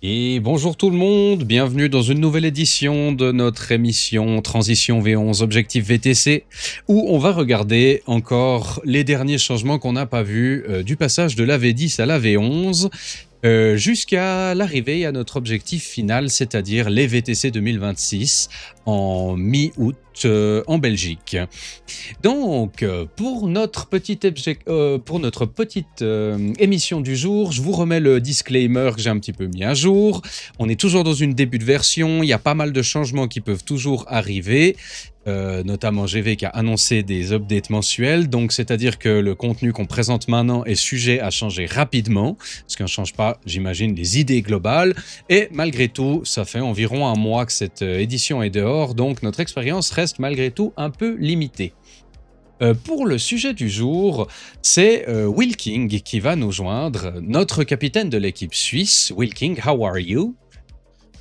Et bonjour tout le monde, bienvenue dans une nouvelle édition de notre émission Transition V11 Objectif WTC, où on va regarder encore les derniers changements qu'on n'a pas vus du passage de la V10 à la V11, jusqu'à l'arrivée à notre objectif final, c'est-à-dire les VTC 2026 en mi-août en Belgique. Donc, pour notre petite émission du jour, je vous remets le disclaimer que j'ai un petit peu mis à jour. On est toujours dans une début de version, il y a pas mal de changements qui peuvent toujours arriver. Notamment GV qui a annoncé des updates mensuels, donc c'est-à-dire que le contenu qu'on présente maintenant est sujet à changer rapidement, parce qu'on ne change pas, j'imagine, les idées globales, et malgré tout, ça fait environ un mois que cette édition est dehors, donc notre expérience reste malgré tout un peu limitée. Pour le sujet du jour, c'est Will King qui va nous joindre, notre capitaine de l'équipe suisse. Will King, how are you?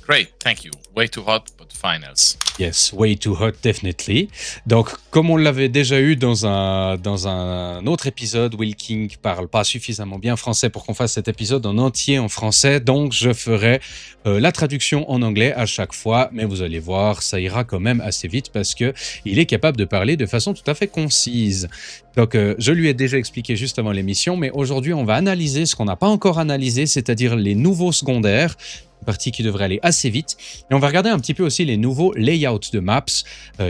Great, thank you. Way too hot, but fine else. Yes, way too hot, definitely. Donc, comme on l'avait déjà eu dans un autre épisode, Will King parle pas suffisamment bien français pour qu'on fasse cet épisode en entier en français, donc je ferai la traduction en anglais à chaque fois, mais vous allez voir, ça ira quand même assez vite parce que il est capable de parler de façon tout à fait concise. Donc, je lui ai déjà expliqué juste avant l'émission, mais aujourd'hui, on va analyser ce qu'on n'a pas encore analysé, c'est-à-dire les nouveaux secondaires, une partie qui devrait aller assez vite. Et on va regarder un petit peu aussi les nouveaux layouts de maps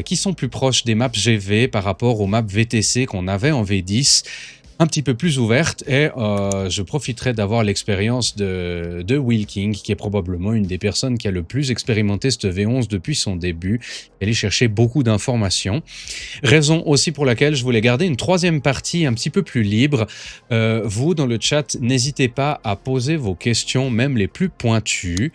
qui sont plus proches des maps GV par rapport aux maps VTC qu'on avait en V10, un petit peu plus ouvertes. Et je profiterai d'avoir l'expérience de Will King, qui est probablement une des personnes qui a le plus expérimenté cette V11 depuis son début. Elle est chercher beaucoup d'informations. Raison aussi pour laquelle je voulais garder une troisième partie un petit peu plus libre. Vous, dans le chat, n'hésitez pas à poser vos questions, même les plus pointues.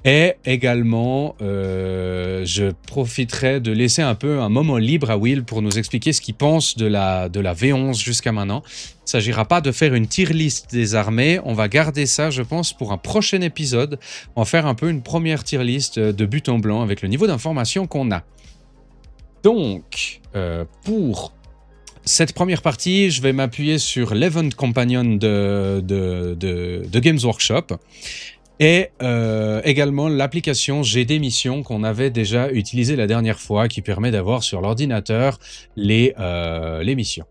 Et également, je profiterai de laisser un peu un moment libre à Will pour nous expliquer ce qu'il pense de la V11 jusqu'à maintenant. Il ne s'agira pas de faire une tier list des armées, on va garder ça, je pense, pour un prochain épisode. On va faire un peu une première tier list de but en blanc avec le niveau d'information qu'on a. Donc, pour cette première partie, je vais m'appuyer sur l'Event Companion de Games Workshop. Et également l'application GD Mission qu'on avait déjà utilisée la dernière fois, qui permet d'avoir sur l'ordinateur les missions.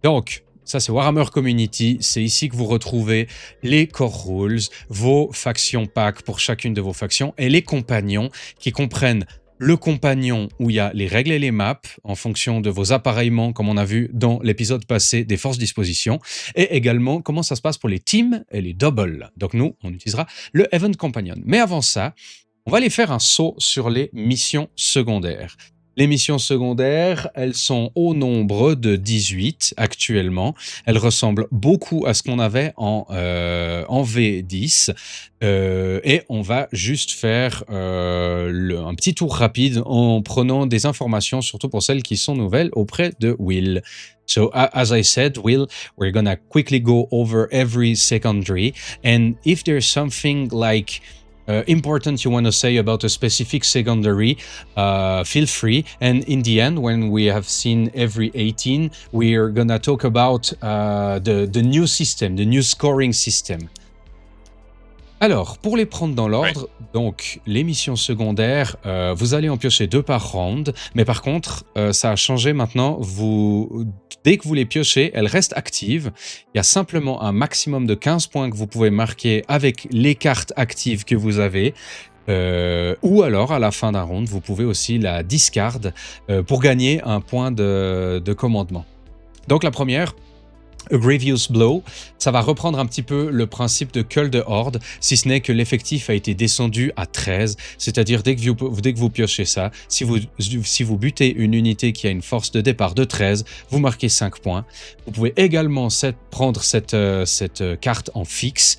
Donc, ça c'est Warhammer Community, c'est ici que vous retrouvez les core rules, vos factions packs pour chacune de vos factions, et les compagnons qui comprennent le compagnon où il y a les règles et les maps en fonction de vos appareillements, comme on a vu dans l'épisode passé des forces disposition, et également comment ça se passe pour les teams et les doubles. Donc nous, on utilisera le Event Companion. Mais avant ça, on va aller faire un saut sur les missions secondaires. Les missions secondaires, elles sont au nombre de 18 actuellement. Elles ressemblent beaucoup à ce qu'on avait en V10. Et on va juste faire un petit tour rapide en prenant des informations, surtout pour celles qui sont nouvelles, auprès de Will. So, as I said, Will, we're gonna quickly go over every secondary. And if there's something like important you want to say about a specific secondary, feel free. And in the end, when we have seen every 18, we're gonna talk about the new system, the new scoring system. Alors, pour les prendre dans l'ordre, donc les missions secondaires, vous allez en piocher 2 par round, mais par contre, ça a changé maintenant. Dès que vous les piochez, elles restent actives. Il y a simplement un maximum de 15 points que vous pouvez marquer avec les cartes actives que vous avez. Ou alors, à la fin d'un round, vous pouvez aussi la discard pour gagner un point de commandement. Donc la première, A Grievous Blow, ça va reprendre un petit peu le principe de Cull de Horde, si ce n'est que l'effectif a été descendu à 13, c'est-à-dire dès que vous piochez ça, si vous butez une unité qui a une force de départ de 13, vous marquez 5 points. Vous pouvez également prendre cette carte en fixe.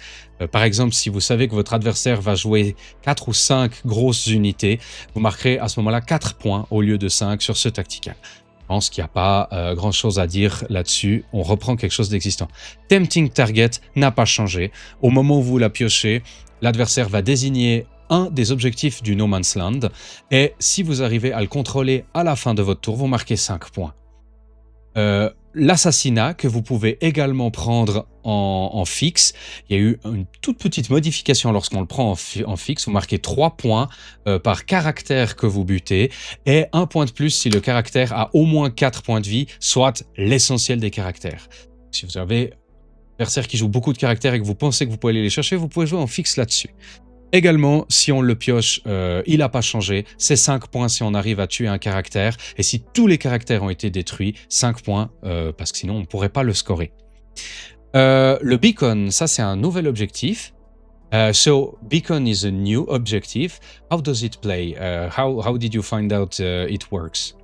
Par exemple, si vous savez que votre adversaire va jouer 4 ou 5 grosses unités, vous marquerez à ce moment-là 4 points au lieu de 5 sur ce tactical. Je pense qu'il n'y a pas grand-chose à dire là-dessus. On reprend quelque chose d'existant. Tempting Target n'a pas changé. Au moment où vous la piochez, l'adversaire va désigner un des objectifs du No Man's Land. Et si vous arrivez à le contrôler à la fin de votre tour, vous marquez 5 points. l'assassinat que vous pouvez également prendre en fixe. Il y a eu une toute petite modification lorsqu'on le prend en fixe. Vous marquez 3 points par caractère que vous butez et 1 point de plus si le caractère a au moins 4 points de vie, soit l'essentiel des caractères. Si vous avez un adversaire qui joue beaucoup de caractères et que vous pensez que vous pouvez aller les chercher, vous pouvez jouer en fixe là-dessus. Également, si on le pioche, il n'a pas changé. C'est 5 points si on arrive à tuer un caractère. Et si tous les caractères ont été détruits, 5 points, parce que sinon on ne pourrait pas le scorer. Le beacon, ça c'est un nouvel objectif. So, beacon is a new objective. How does it play? How did you find out it works?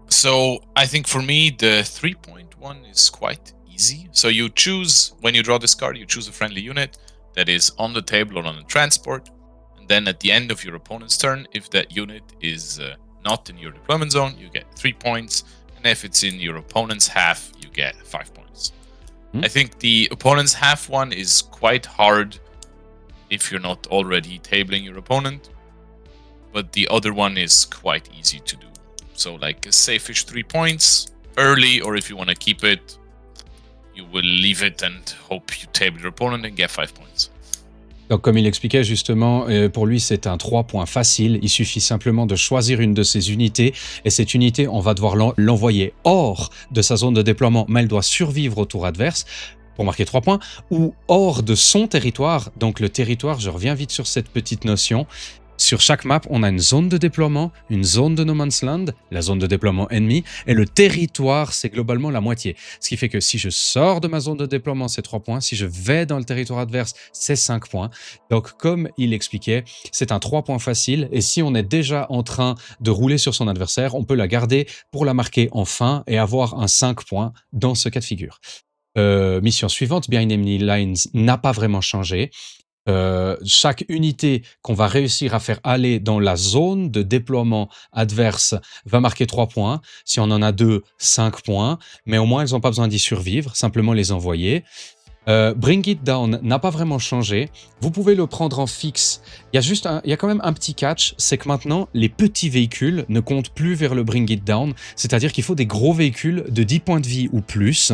So I think for me, the 3-point one is quite easy. So you choose, when you draw this card, you choose a friendly unit that is on the table or on a transport. And then at the end of your opponent's turn, if that unit is not in your deployment zone, you get 3 points. And if it's in your opponent's half, you get 5 points. I think the opponent's half one is quite hard if you're not already tabling your opponent. But the other one is quite easy to do. So like a safe-ish 3 points early, or if you want to keep it, you will leave it and hope you table your opponent and get 5 points. Donc comme il expliquait justement, pour lui c'est un 3 points facile, il suffit simplement de choisir une de ses unités et cette unité on va devoir l'envoyer hors de sa zone de déploiement mais elle doit survivre au tour adverse pour marquer 3 points ou hors de son territoire, donc le territoire, je reviens vite sur cette petite notion. Sur chaque map, on a une zone de déploiement, une zone de no man's land, la zone de déploiement ennemi, et le territoire, c'est globalement la moitié. Ce qui fait que si je sors de ma zone de déploiement, c'est 3 points. Si je vais dans le territoire adverse, c'est 5 points. Donc, comme il expliquait, c'est un 3 points facile, et si on est déjà en train de rouler sur son adversaire, on peut la garder pour la marquer en fin et avoir un 5 points dans ce cas de figure. Mission suivante, Behind Enemy Lines n'a pas vraiment changé. Chaque unité qu'on va réussir à faire aller dans la zone de déploiement adverse va marquer 3 points. Si on en a 2, 5 points. Mais au moins, elles n'ont pas besoin d'y survivre, simplement les envoyer. Bring It Down n'a pas vraiment changé. Vous pouvez le prendre en fixe. Il y a quand même un petit catch, c'est que maintenant, les petits véhicules ne comptent plus vers le Bring It Down. C'est-à-dire qu'il faut des gros véhicules de 10 points de vie ou plus.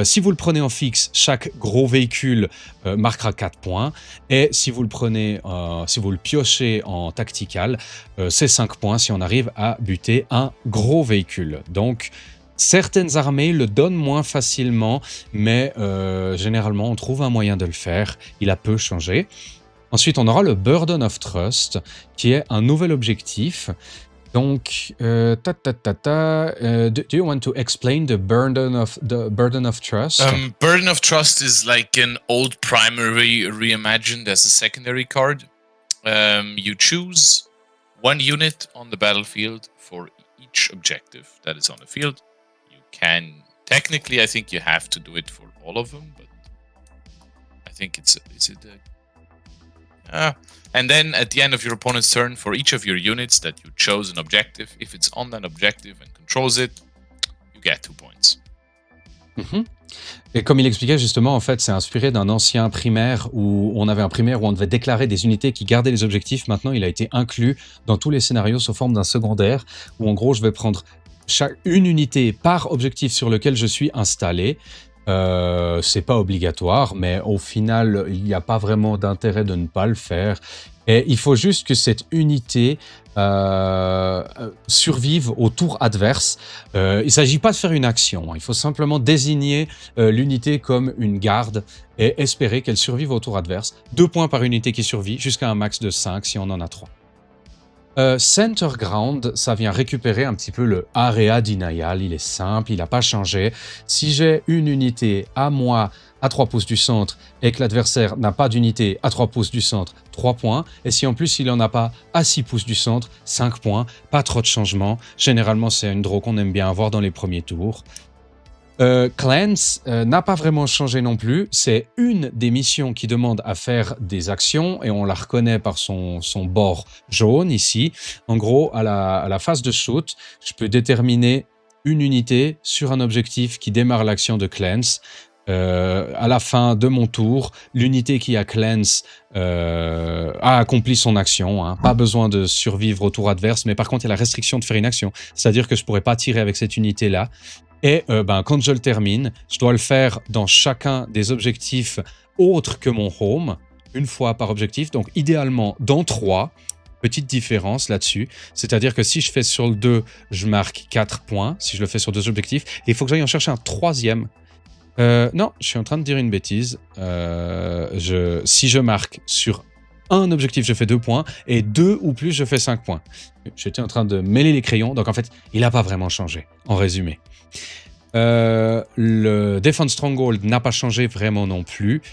Si vous le prenez en fixe, chaque gros véhicule marquera 4 points. Et si vous le prenez, si vous le piochez en tactical, c'est 5 points si on arrive à buter un gros véhicule. Donc, certaines armées le donnent moins facilement, mais généralement, on trouve un moyen de le faire. Il a peu changé. Ensuite, on aura le Burden of Trust, qui est un nouvel objectif. Donc, do you want to explain the burden of trust? Burden of Trust is like an old primary reimagined as a secondary card. You choose one unit on the battlefield for each objective that is on the field. You can, technically, I think you have to do it for all of them, but I think and then at the end of your opponent's turn, for each of your units that you chose an objective, if it's on that objective and controls it, you get 2 points. Et comme il expliquait justement, en fait, c'est inspiré d'un ancien primaire où on avait un primaire où on devait déclarer des unités qui gardaient les objectifs. Maintenant, il a été inclus dans tous les scénarios sous forme d'un secondaire où en gros, je vais prendre une unité par objectif sur lequel je suis installé. C'est pas obligatoire, mais au final, il n'y a pas vraiment d'intérêt de ne pas le faire. Et il faut juste que cette unité survive au tour adverse. Il ne s'agit pas de faire une action, hein. Il faut simplement désigner l'unité comme une garde et espérer qu'elle survive au tour adverse. 2 points par unité qui survit, jusqu'à un max de 5 si on en a 3. Center Ground, ça vient récupérer un petit peu le area denial. Il est simple, il n'a pas changé. Si j'ai une unité à moi à 3 pouces du centre et que l'adversaire n'a pas d'unité à 3 pouces du centre, 3 points. Et si en plus il n'en a pas à 6 pouces du centre, 5 points. Pas trop de changements. Généralement, c'est une draw qu'on aime bien avoir dans les premiers tours. Clans n'a pas vraiment changé non plus. C'est une des missions qui demande à faire des actions et on la reconnaît par son bord jaune ici. En gros, à la phase de shoot, je peux déterminer une unité sur un objectif qui démarre l'action de Clans. À la fin de mon tour, l'unité qui a Cleanse a accompli son action, hein. Pas besoin de survivre au tour adverse, mais par contre, il y a la restriction de faire une action. C'est-à-dire que je ne pourrais pas tirer avec cette unité-là. Et quand je le termine, je dois le faire dans chacun des objectifs autres que mon home, une fois par objectif. Donc, idéalement, dans 3. Petite différence là-dessus. C'est-à-dire que si je fais sur le 2, je marque 4 points. Si je le fais sur 2 objectifs. Et il faut que j'aille en chercher un 3e. Non, je suis en train de dire une bêtise. Si je marque sur un objectif, je fais 2 points. Et 2 ou plus, je fais 5 points. J'étais en train de mêler les crayons. Donc, en fait, il n'a pas vraiment changé, en résumé. Le Defense Stronghold n'a pas changé vraiment non plus.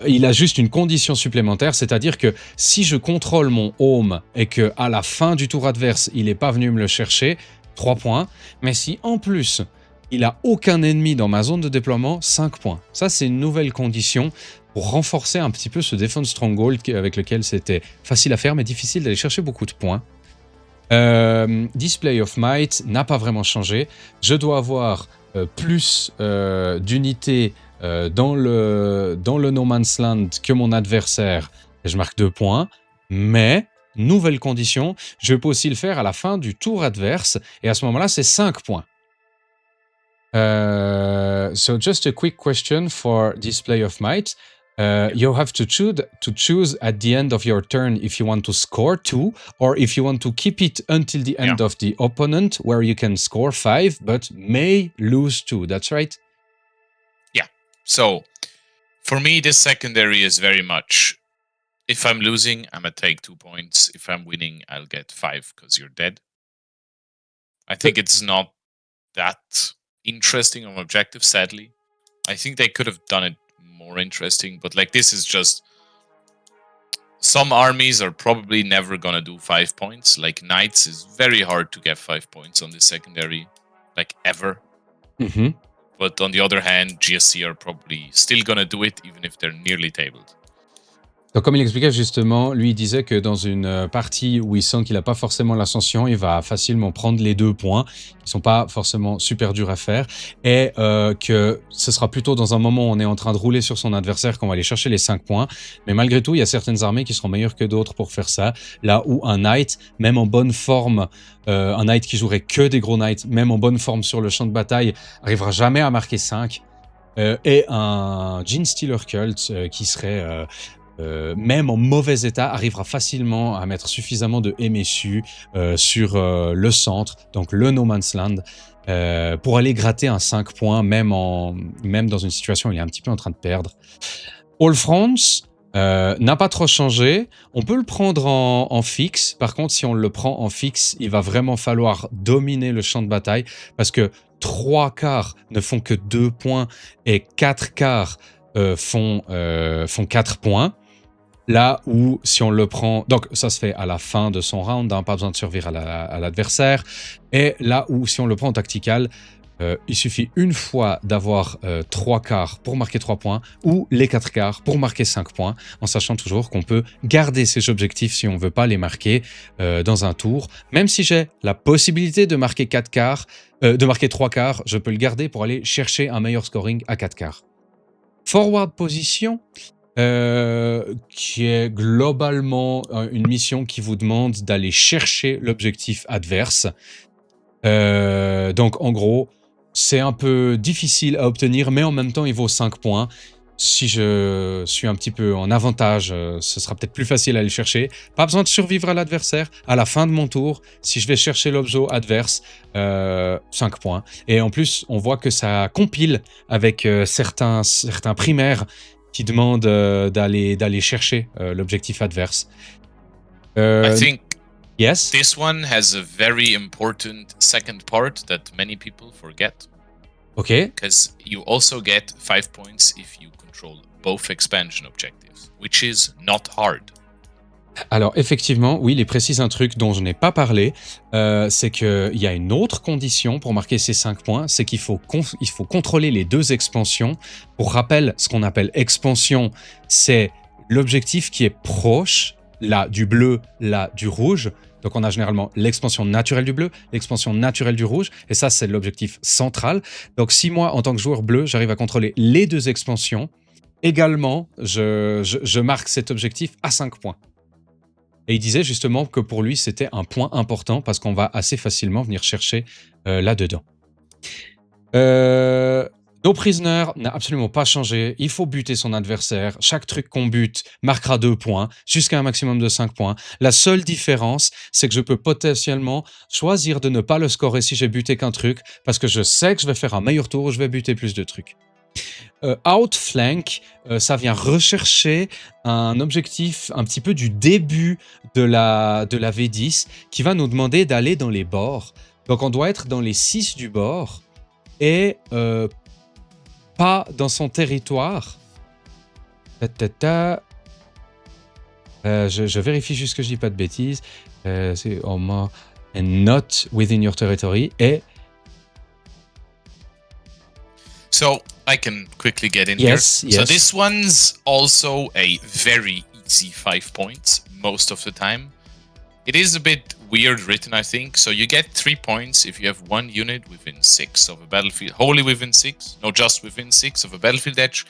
Il a juste une condition supplémentaire, c'est-à-dire que si je contrôle mon home et qu'à la fin du tour adverse, il n'est pas venu me le chercher, 3 points. Mais si en plus, il n'a aucun ennemi dans ma zone de déploiement, 5 points. Ça, c'est une nouvelle condition pour renforcer un petit peu ce Defense Stronghold avec lequel c'était facile à faire, mais difficile d'aller chercher beaucoup de points. Display of Might n'a pas vraiment changé. Je dois avoir plus d'unités dans le No Man's Land que mon adversaire. Et je marque 2 points. Mais, nouvelle condition, je peux aussi le faire à la fin du tour adverse. Et à ce moment-là, c'est 5 points. So just a quick question for Display of Might. You have to choose at the end of your turn if you want to score 2 or if you want to keep it until the end of the opponent where you can score 5 but may lose 2. That's right? Yeah. So for me, this secondary is very much, if I'm losing, I'm going to take 2 points. If I'm winning, I'll get 5 because you're dead. I think it's not that interesting of an objective, sadly. I think they could have done it more interesting, but like this is just, some armies are probably never gonna do 5 points. Like knights is very hard to get 5 points on this secondary, like ever. Mm-hmm. But on the other hand, GSC are probably still gonna do it even if they're nearly tabled. Donc, comme il expliquait justement, lui il disait que dans une partie où il sent qu'il n'a pas forcément l'ascension, il va facilement prendre les 2 points, qui ne sont pas forcément super durs à faire, et que ce sera plutôt dans un moment où on est en train de rouler sur son adversaire qu'on va aller chercher les 5 points. Mais malgré tout, il y a certaines armées qui seront meilleures que d'autres pour faire ça. Là où un knight, même en bonne forme, un knight qui jouerait que des gros knights, même en bonne forme sur le champ de bataille, n'arrivera jamais à marquer 5. Et un Gene Stealer Cult qui serait... même en mauvais état, arrivera facilement à mettre suffisamment de MSU sur le centre, donc le No Man's Land, pour aller gratter un 5 points, même dans une situation où il est un petit peu en train de perdre. All France n'a pas trop changé. On peut le prendre en fixe. Par contre, si on le prend en fixe, il va vraiment falloir dominer le champ de bataille, parce que 3 quarts ne font que 2 points et 4 quarts font 4 points. Là où, si on le prend... Donc, ça se fait à la fin de son round, hein, pas besoin de survivre à l'adversaire. Et là où, si on le prend en tactical, il suffit une fois d'avoir 3 quarts pour marquer 3 points, ou les 4 quarts pour marquer 5 points, en sachant toujours qu'on peut garder ces objectifs si on ne veut pas les marquer dans un tour. Même si j'ai la possibilité de marquer 4 quarts, de marquer 3 quarts, je peux le garder pour aller chercher un meilleur scoring à 4 quarts. Forward position... qui est globalement une mission qui vous demande d'aller chercher l'objectif adverse. Donc en gros, c'est un peu difficile à obtenir, mais en même temps il vaut 5 points. Si je suis un petit peu en avantage, ce sera peut-être plus facile à aller chercher. Pas besoin de survivre à l'adversaire. À la fin de mon tour, si je vais chercher l'objet adverse, 5 points. Et en plus, on voit que ça compile avec certains primaires qui demande d'aller chercher l'objectif adverse. I think yes? this one has a very important second part that many people forget. Okay. Because you also get 5 points if you control both expansion objectives, which is not hard. Alors effectivement, oui, il précise un truc dont je n'ai pas parlé, c'est qu'il y a une autre condition pour marquer ces 5 points, c'est qu'il faut contrôler les 2 expansions. Pour rappel, ce qu'on appelle expansion, c'est l'objectif qui est proche, là du bleu, là du rouge. Donc on a généralement l'expansion naturelle du bleu, l'expansion naturelle du rouge, et ça c'est l'objectif central. Donc si moi, en tant que joueur bleu, j'arrive à contrôler les 2 expansions, également, je marque cet objectif à 5 points. Et il disait justement que pour lui, c'était un point important parce qu'on va assez facilement venir chercher là-dedans. No Prisoner n'a absolument pas changé. Il faut buter son adversaire. Chaque truc qu'on bute marquera 2 points, jusqu'à un maximum de 5 points. La seule différence, c'est que je peux potentiellement choisir de ne pas le scorer si j'ai buté qu'un truc, parce que je sais que je vais faire un meilleur tour où je vais buter plus de trucs. Outflank, ça vient rechercher un objectif un petit peu du début de la V10 qui va nous demander d'aller dans les bords. Donc on doit être dans les 6 du bord et pas dans son territoire. Je vérifie juste que je dis pas de bêtises. C'est and not within your territory. Et So I can quickly get in yes, here. So this one's also a very easy 5 points most of the time. It is a bit weird written, I think. So you get 3 points if you have one unit within 6 of a battlefield, wholly within 6, no, just within 6 of a battlefield edge,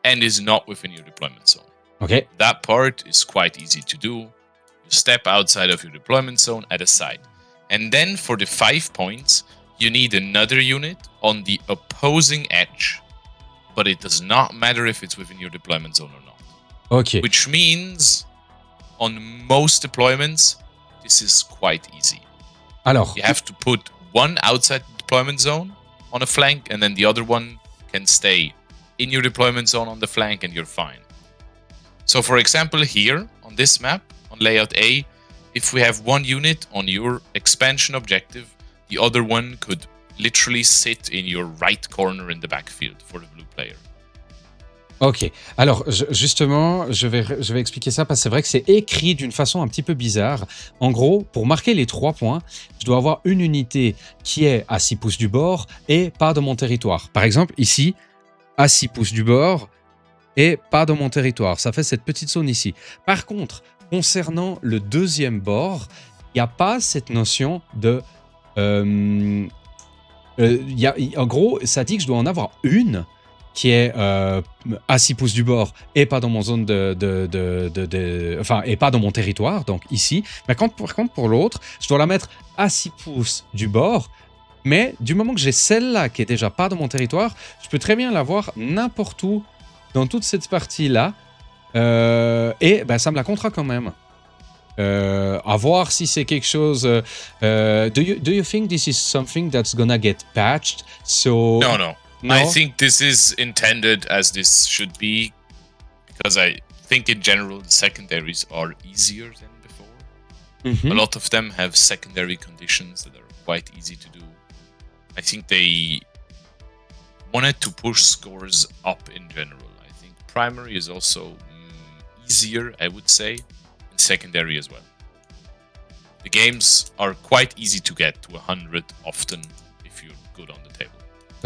and is not within your deployment zone. Okay. That part is quite easy to do. You step outside of your deployment zone at a side. And then for the 5 points, you need another unit on the opposing edge, but it does not matter if it's within your deployment zone or not. Okay. Which means on most deployments, this is quite easy. Alors, you have to put one outside the deployment zone on a flank, and then the other one can stay in your deployment zone on the flank, and you're fine. So for example, here on this map, on layout A, if we have one unit on your expansion objective, the other one could literally sit in your right corner in the backfield for the blue player. Ok, alors justement, je vais expliquer ça parce que c'est vrai que c'est écrit d'une façon un petit peu bizarre. En gros, pour marquer les 3 points, je dois avoir une unité qui est à 6 pouces du bord et pas dans mon territoire. Par exemple, ici, à 6 pouces du bord et pas dans mon territoire. Ça fait cette petite zone ici. Par contre, concernant le deuxième bord, il n'y a pas cette notion de... en gros, ça dit que je dois en avoir une qui est à 6 pouces du bord et pas dans mon zone enfin, et pas dans mon territoire, donc ici. Mais par contre, pour l'autre, je dois la mettre à 6 pouces du bord, mais du moment que j'ai celle-là qui est déjà pas dans mon territoire, je peux très bien l'avoir n'importe où dans toute cette partie-là, et ben, ça me la comptera quand même. À voir si c'est quelque chose... do you think this is something that's gonna get patched? So... No. I think this is intended as this should be, because I think in general the secondaries are easier than before. Mm-hmm. A lot of them have secondary conditions that are quite easy to do. I think they wanted to push scores up in general. I think primary is also easier, I would say, and secondary as well. The games are quite easy to get to 100 often if you're good on the table.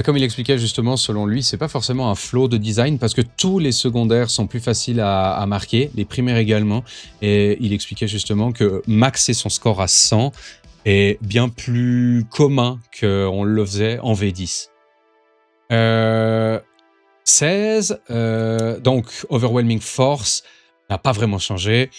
Comme il expliquait justement, selon lui, c'est pas forcément un flow de design parce que tous les secondaires sont plus faciles à marquer, les primaires également. Et il expliquait justement que maxer son score à 100 est bien plus commun qu'on le faisait en V10. 16, donc Overwhelming Force n'a pas vraiment changé.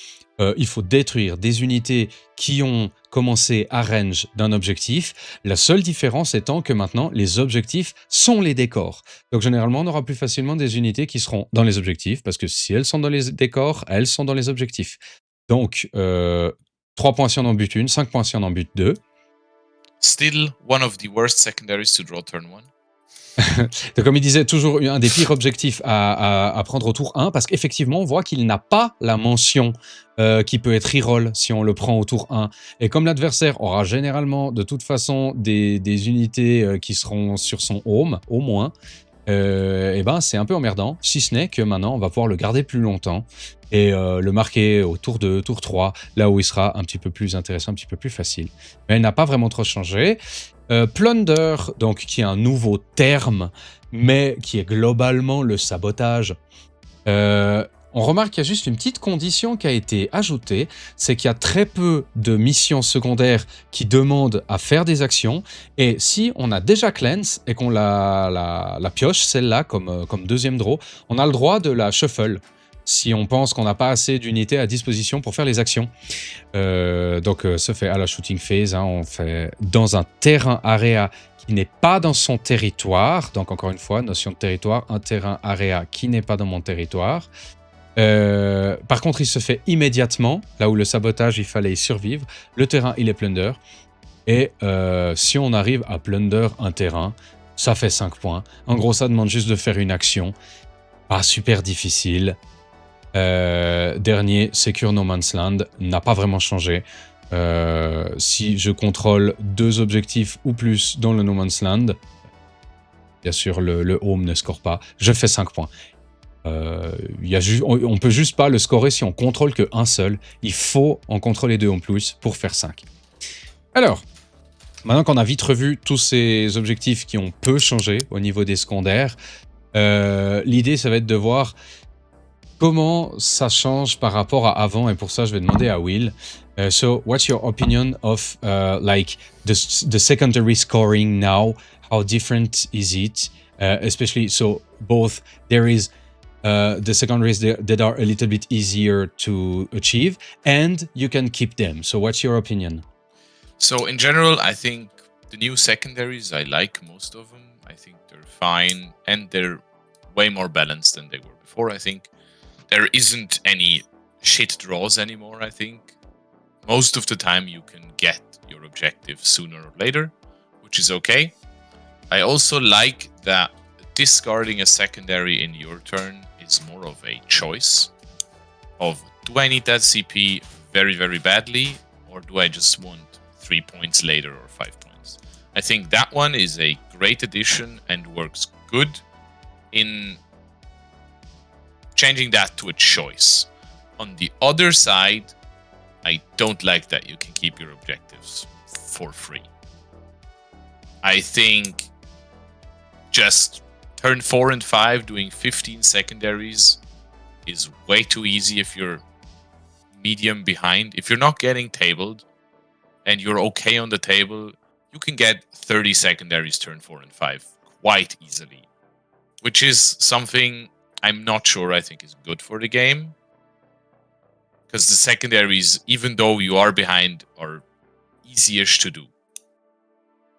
Il faut détruire des unités qui ont commencé à range d'un objectif. La seule différence étant que maintenant, les objectifs sont les décors. Donc généralement, on aura plus facilement des unités qui seront dans les objectifs, parce que si elles sont dans les décors, elles sont dans les objectifs. Donc, 3 points si on en bute une, 5 points si on en bute 2. Still one of the worst secondaries to draw turn 1. Donc, comme il disait, toujours un des pires objectifs à prendre au tour 1, parce qu'effectivement, on voit qu'il n'a pas la mention qui peut être reroll si on le prend au tour 1. Et comme l'adversaire aura généralement, de toute façon, des unités qui seront sur son home, au moins, et ben, c'est un peu emmerdant, si ce n'est que maintenant, on va pouvoir le garder plus longtemps et le marquer au tour 2, tour 3, là où il sera un petit peu plus intéressant, un petit peu plus facile. Mais il n'a pas vraiment trop changé. Plunder, donc, qui est un nouveau terme, mais qui est globalement le sabotage. On remarque qu'il y a juste une petite condition qui a été ajoutée, c'est qu'il y a très peu de missions secondaires qui demandent à faire des actions, et si on a déjà cleanse et qu'on la pioche, celle-là, comme deuxième draw, on a le droit de la shuffle. si on pense qu'on n'a pas assez d'unités à disposition pour faire les actions. Donc, se fait à la shooting phase, hein, on fait dans un terrain area qui n'est pas dans son territoire. Donc, encore une fois, notion de territoire, un terrain area qui n'est pas dans mon territoire. Par contre, il se fait immédiatement, là où le sabotage, il fallait y survivre. Le terrain, il est plunder. Et si on arrive à plunder un terrain, ça fait 5 points. En gros, ça demande juste de faire une action. Pas super difficile. Dernier, Secure No Man's Land, n'a pas vraiment changé. Si je contrôle 2 objectifs ou plus dans le No Man's Land, bien sûr, le home ne score pas. Je fais 5 points. On peut juste pas le scorer si on contrôle qu'un seul. Il faut en contrôler 2 en plus pour faire 5. Alors, maintenant qu'on a vite revu tous ces objectifs qui ont peu changé au niveau des secondaires, l'idée, ça va être de voir comment ça change par rapport à avant. Et pour ça, je vais demander à Will. So, what's your opinion of like the secondary scoring now? How different is it? Especially, so both there is the secondaries that are a little bit easier to achieve, and you can keep them. So, what's your opinion? So in general, I think the new secondaries, I like most of them. I think they're fine and they're way more balanced than they were before. I think there isn't any shit draws anymore. I think most of the time you can get your objective sooner or later, which is okay. I also like that discarding a secondary in your turn is more of a choice of, do I need that CP very, very badly, or do I just want 3 points later or 5 points? I think that one is a great addition and works good in changing that to a choice. On the other side, I don't like that you can keep your objectives for free. I think just turn 4 and 5 doing 15 secondaries is way too easy if you're medium behind. If you're not getting tabled and you're okay on the table, you can get 30 secondaries turn 4 and 5 quite easily, which is something I'm not sure I think is good for the game. Because the secondaries, even though you are behind, are easy-ish to do.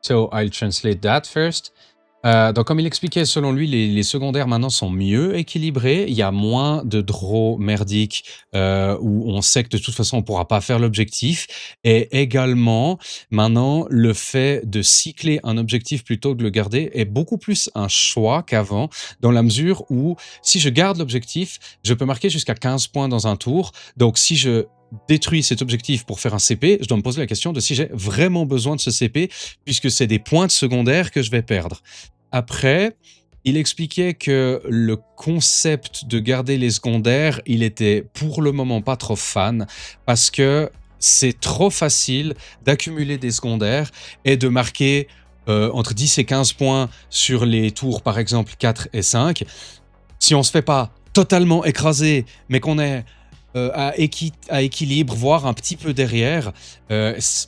So I'll translate that first. Donc, comme il expliquait, selon lui, les secondaires maintenant sont mieux équilibrés. Il y a moins de draws merdiques où on sait que de toute façon on ne pourra pas faire l'objectif. Et également, maintenant, le fait de cycler un objectif plutôt que de le garder est beaucoup plus un choix qu'avant, dans la mesure où si je garde l'objectif, je peux marquer jusqu'à 15 points dans un tour. Donc, si je détruis cet objectif pour faire un CP, je dois me poser la question de si j'ai vraiment besoin de ce CP, puisque c'est des points de secondaire que je vais perdre. Après, il expliquait que le concept de garder les secondaires, il était pour le moment pas trop fan, parce que c'est trop facile d'accumuler des secondaires et de marquer entre 10 et 15 points sur les tours, par exemple 4 et 5. Si on se fait pas totalement écraser, mais qu'on est à équilibre, voire un petit peu derrière,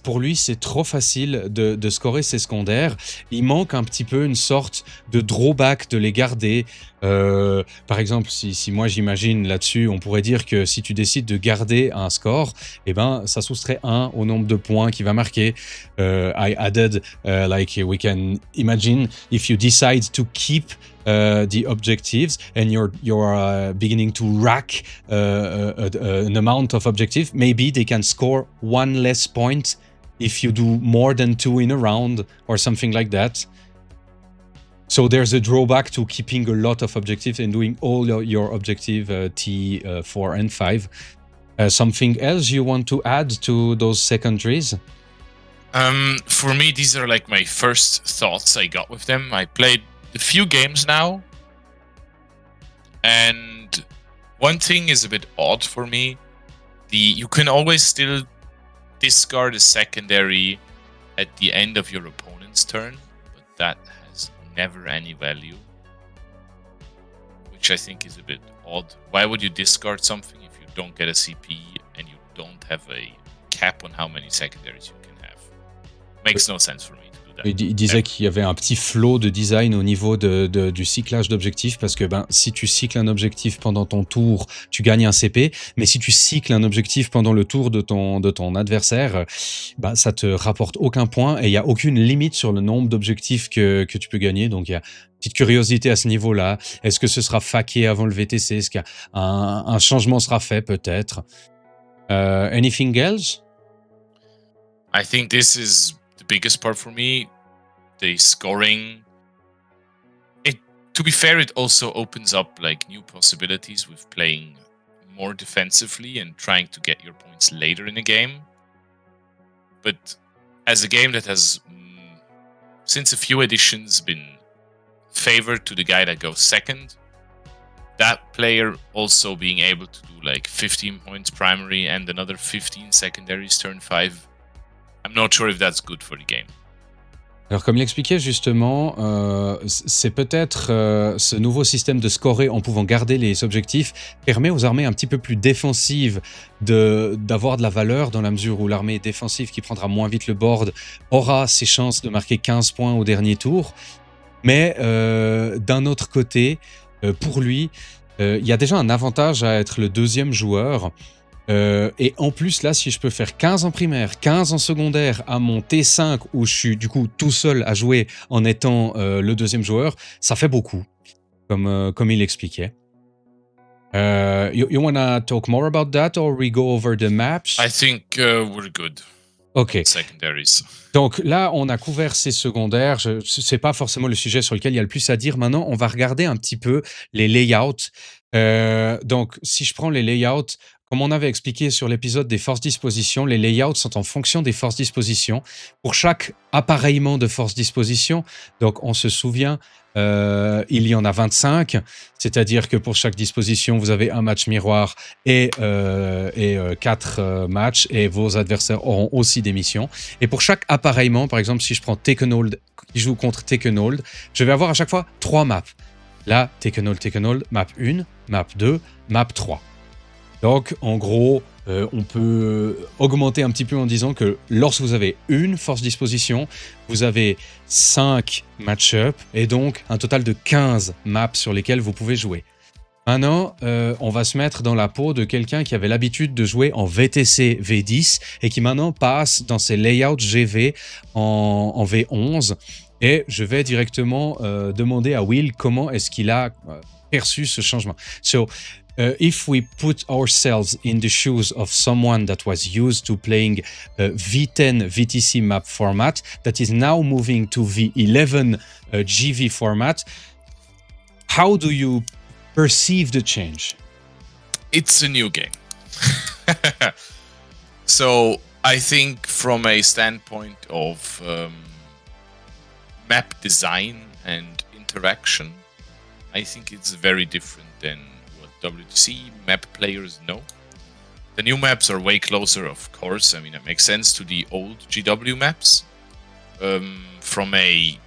pour lui, c'est trop facile de scorer ses secondaires. Il manque un petit peu une sorte de drawback de les garder. Par exemple, si moi j'imagine là-dessus, on pourrait dire que si tu décides de garder un score, eh ben, ça soustrait 1 au nombre de points qu'il va marquer. I added, like we can imagine, if you decide to keep the objectives and you're beginning to rack an amount of objective, maybe they can score 1 less point if you do more than 2 in a round or something like that. So there's a drawback to keeping a lot of objectives and doing all your objective T4 and 5. Something else you want to add to those secondaries? For me, these are like my first thoughts I got with them. I played a few games now, and one thing is a bit odd for me. You can always still discard a secondary at the end of your opponent's turn, but that has never any value, which I think is a bit odd. Why would you discard something if you don't get a CP and you don't have a cap on how many secondaries you can have? Makes no sense for me to do that. Il disait qu'il y avait un petit flow de design au niveau du cyclage d'objectifs, parce que si tu cycles un objectif pendant ton tour, tu gagnes un CP, mais si tu cycles un objectif pendant le tour de ton adversaire, ça te rapporte aucun point et il n'y a aucune limite sur le nombre d'objectifs que tu peux gagner. Donc il y a une petite curiosité à ce niveau-là. Est-ce que ce sera faqué avant le VTC? Est-ce qu'un changement sera fait peut-être? Anything else? I think this is the biggest part for me. The scoring. To be fair, it also opens up like new possibilities with playing more defensively and trying to get your points later in a game. But as a game that has, since a few editions, been favored to the guy that goes second, that player also being able to do like 15 points primary and another 15 secondaries turn 5, I'm not sure if that's good for the game. Alors comme l'expliquait justement, c'est peut-être ce nouveau système de scorer en pouvant garder les objectifs permet aux armées un petit peu plus défensives d'avoir de la valeur, dans la mesure où l'armée défensive qui prendra moins vite le board aura ses chances de marquer 15 points au dernier tour. Mais d'un autre côté, pour lui, il y a déjà un avantage à être le deuxième joueur. Et en plus, là, si je peux faire 15 en primaire, 15 en secondaire à mon T5 où je suis du coup tout seul à jouer en étant le deuxième joueur, ça fait beaucoup, comme il l'expliquait. You want to talk more about that or we go over the maps? I think we're good. Ok. Secondaries. Donc là, on a couvert ces secondaires. C'est pas forcément le sujet sur lequel il y a le plus à dire. Maintenant, on va regarder un petit peu les layouts. Donc, si je prends les layouts, comme on avait expliqué sur l'épisode des forces disposition, les layouts sont en fonction des forces disposition. Pour chaque appareillement de force disposition, donc on se souvient, il y en a 25, c'est-à-dire que pour chaque disposition, vous avez un match miroir et 4 matchs, et vos adversaires auront aussi des missions. Et pour chaque appareillement, par exemple, si je prends Taken Hold, qui joue contre Taken Hold, je vais avoir à chaque fois 3 maps. Là, Taken Hold, map 1, map 2, map 3. Donc, en gros, on peut augmenter un petit peu en disant que lorsque vous avez une force disposition, vous avez 5 match-up et donc un total de 15 maps sur lesquelles vous pouvez jouer. Maintenant, on va se mettre dans la peau de quelqu'un qui avait l'habitude de jouer en VTC V10 et qui maintenant passe dans ses layouts GV en V11. Et je vais directement demander à Will comment est-ce qu'il a perçu ce changement. So, if we put ourselves in the shoes of someone that was used to playing V10 VTC map format, that is now moving to V11 GV format, how do you perceive the change? It's a new game. So I think from a standpoint of map design and interaction, I think it's very different than what WTC map players know. The new maps are way closer, of course. I mean, it makes sense to the old GW maps from a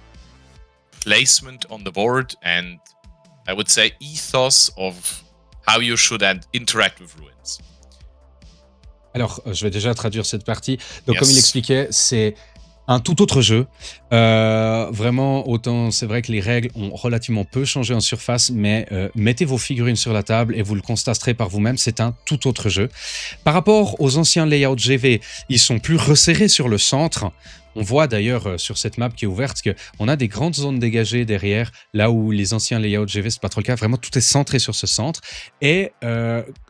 placement on the board and I would say ethos of how you should interact with ruins. Alors, je vais déjà traduire cette partie. Donc, Yes. Comme il expliquait, c'est un tout autre jeu. Vraiment, autant c'est vrai que les règles ont relativement peu changé en surface, mais mettez vos figurines sur la table et vous le constaterez par vous-même, c'est un tout autre jeu. Par rapport aux anciens layouts GV, ils sont plus resserrés sur le centre. On voit d'ailleurs sur cette map qui est ouverte qu'on a des grandes zones dégagées derrière, là où les anciens layouts GV, c'est pas trop le cas. Vraiment, tout est centré sur ce centre. Et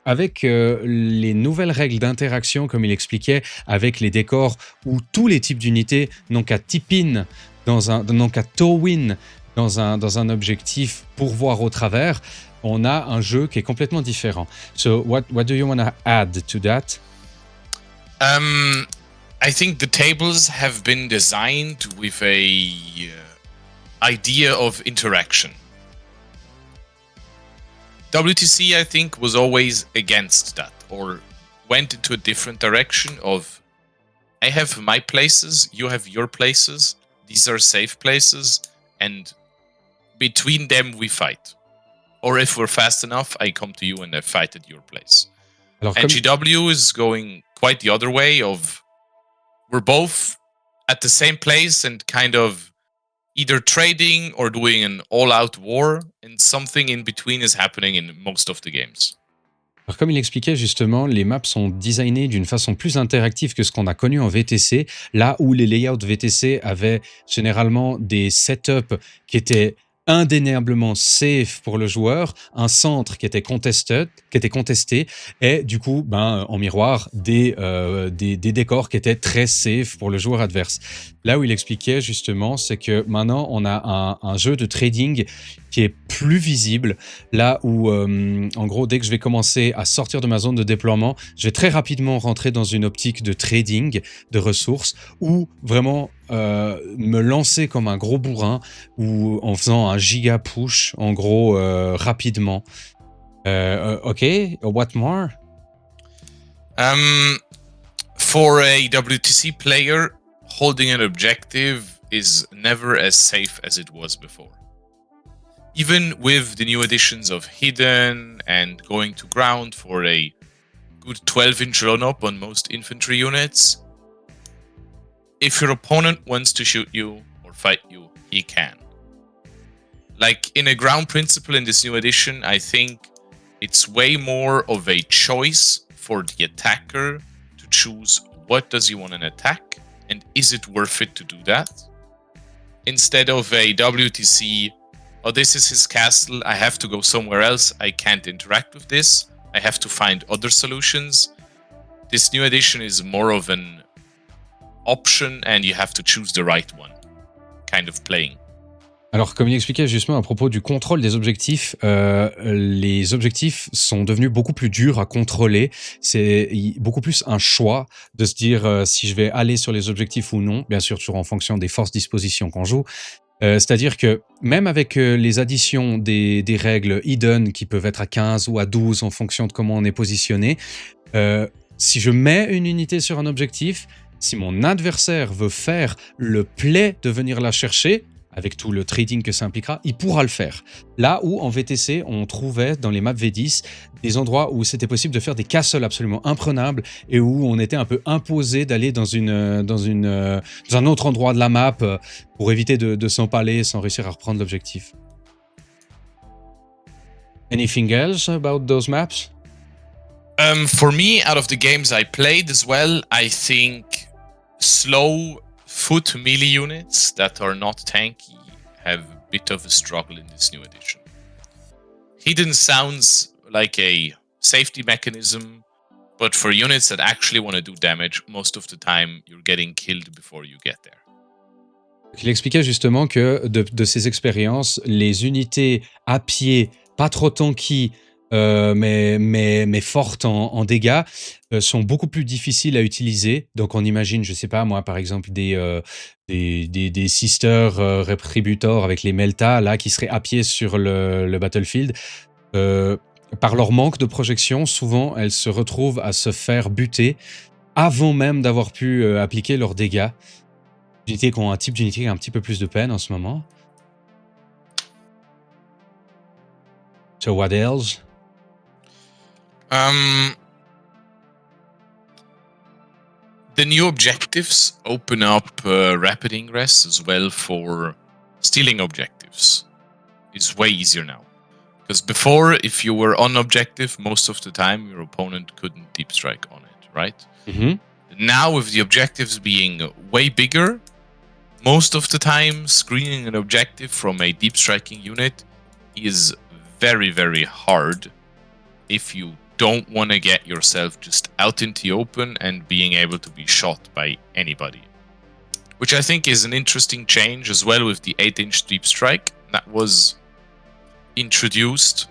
avec les nouvelles règles d'interaction, comme il expliquait, avec les décors où tous les types d'unités n'ont qu'à tip-in, n'ont qu'à toe-in dans un objectif pour voir au travers, on a un jeu qui est complètement différent. So, what do you want to add to that? I think the tables have been designed with a idea of interaction. WTC, I think, was always against that, or went into a different direction of, I have my places, you have your places, these are safe places, and between them we fight. Or if we're fast enough, I come to you and I fight at your place. Alors, And GW is going quite the other way of, we're both at the same place and kind of either trading or doing an all-out war, and something in between is happening in most of the games. Alors, comme il expliquait justement, les maps sont designées d'une façon plus interactive que ce qu'on a connu en VTC, là où les layouts VTC avaient généralement des setups qui étaient indéniablement safe pour le joueur, un centre qui était contesté, et du coup, en miroir, des décors qui étaient très safe pour le joueur adverse. Là où il expliquait justement, c'est que maintenant, on a un jeu de trading qui est plus visible, là où, en gros, dès que je vais commencer à sortir de ma zone de déploiement, je vais très rapidement rentrer dans une optique de trading de ressources, ou vraiment me lancer comme un gros bourrin, ou en faisant un giga push, en gros, rapidement. Ok, what more? For a WTC player, holding an objective is never as safe as it was before. Even with the new additions of hidden and going to ground for a good 12-inch run-up on most infantry units, if your opponent wants to shoot you or fight you, he can. Like in a ground principle in this new edition, I think it's way more of a choice for the attacker to choose what does he want to attack and is it worth it to do that, instead of a WTC, oh, this is his castle, I have to go somewhere else, I can't interact with this, I have to find other solutions. This new edition is more of an option and you have to choose the right one kind of playing. Alors, comme il expliquait justement à propos du contrôle des objectifs, les objectifs sont devenus beaucoup plus durs à contrôler. C'est beaucoup plus un choix de se dire si je vais aller sur les objectifs ou non, bien sûr toujours en fonction des forces dispositions qu'on joue. C'est-à-dire que même avec les additions des règles hidden qui peuvent être à 15 ou à 12 en fonction de comment on est positionné, si je mets une unité sur un objectif, si mon adversaire veut faire le play de venir la chercher, avec tout le trading que ça impliquera, il pourra le faire. Là où en VTC, on trouvait dans les maps V10 des endroits où c'était possible de faire des castles absolument imprenables et où on était un peu imposé d'aller dans un autre endroit de la map pour éviter de s'empaler sans réussir à reprendre l'objectif. Anything else about those maps? For me, out of the games I played as well, I think slow foot melee units that are not tanky have a bit of a struggle in this new edition. Hidden sounds like a safety mechanism, but for units that actually want to do damage, most of the time you're getting killed before you get there. Il expliquait justement que de ses expériences, les unités à pied, pas trop tanky, mais fortes en dégâts, sont beaucoup plus difficiles à utiliser. Donc on imagine, je sais pas moi, par exemple des sisters Retributor avec les Melta là qui seraient à pied sur le battlefield. Par leur manque de projection, souvent elles se retrouvent à se faire buter avant même d'avoir pu appliquer leurs dégâts. Unités qui ont un type d'unité qui a un petit peu plus de peine en ce moment. So what else? The new objectives open up rapid ingress as well for stealing objectives. It's way easier now. Because before, if you were on objective, most of the time your opponent couldn't deep strike on it, right? Mm-hmm. Now with the objectives being way bigger, most of the time screening an objective from a deep striking unit is very, very hard if you don't want to get yourself just out into the open and being able to be shot by anybody. Which I think is an interesting change as well with the 8-inch deep strike that was introduced,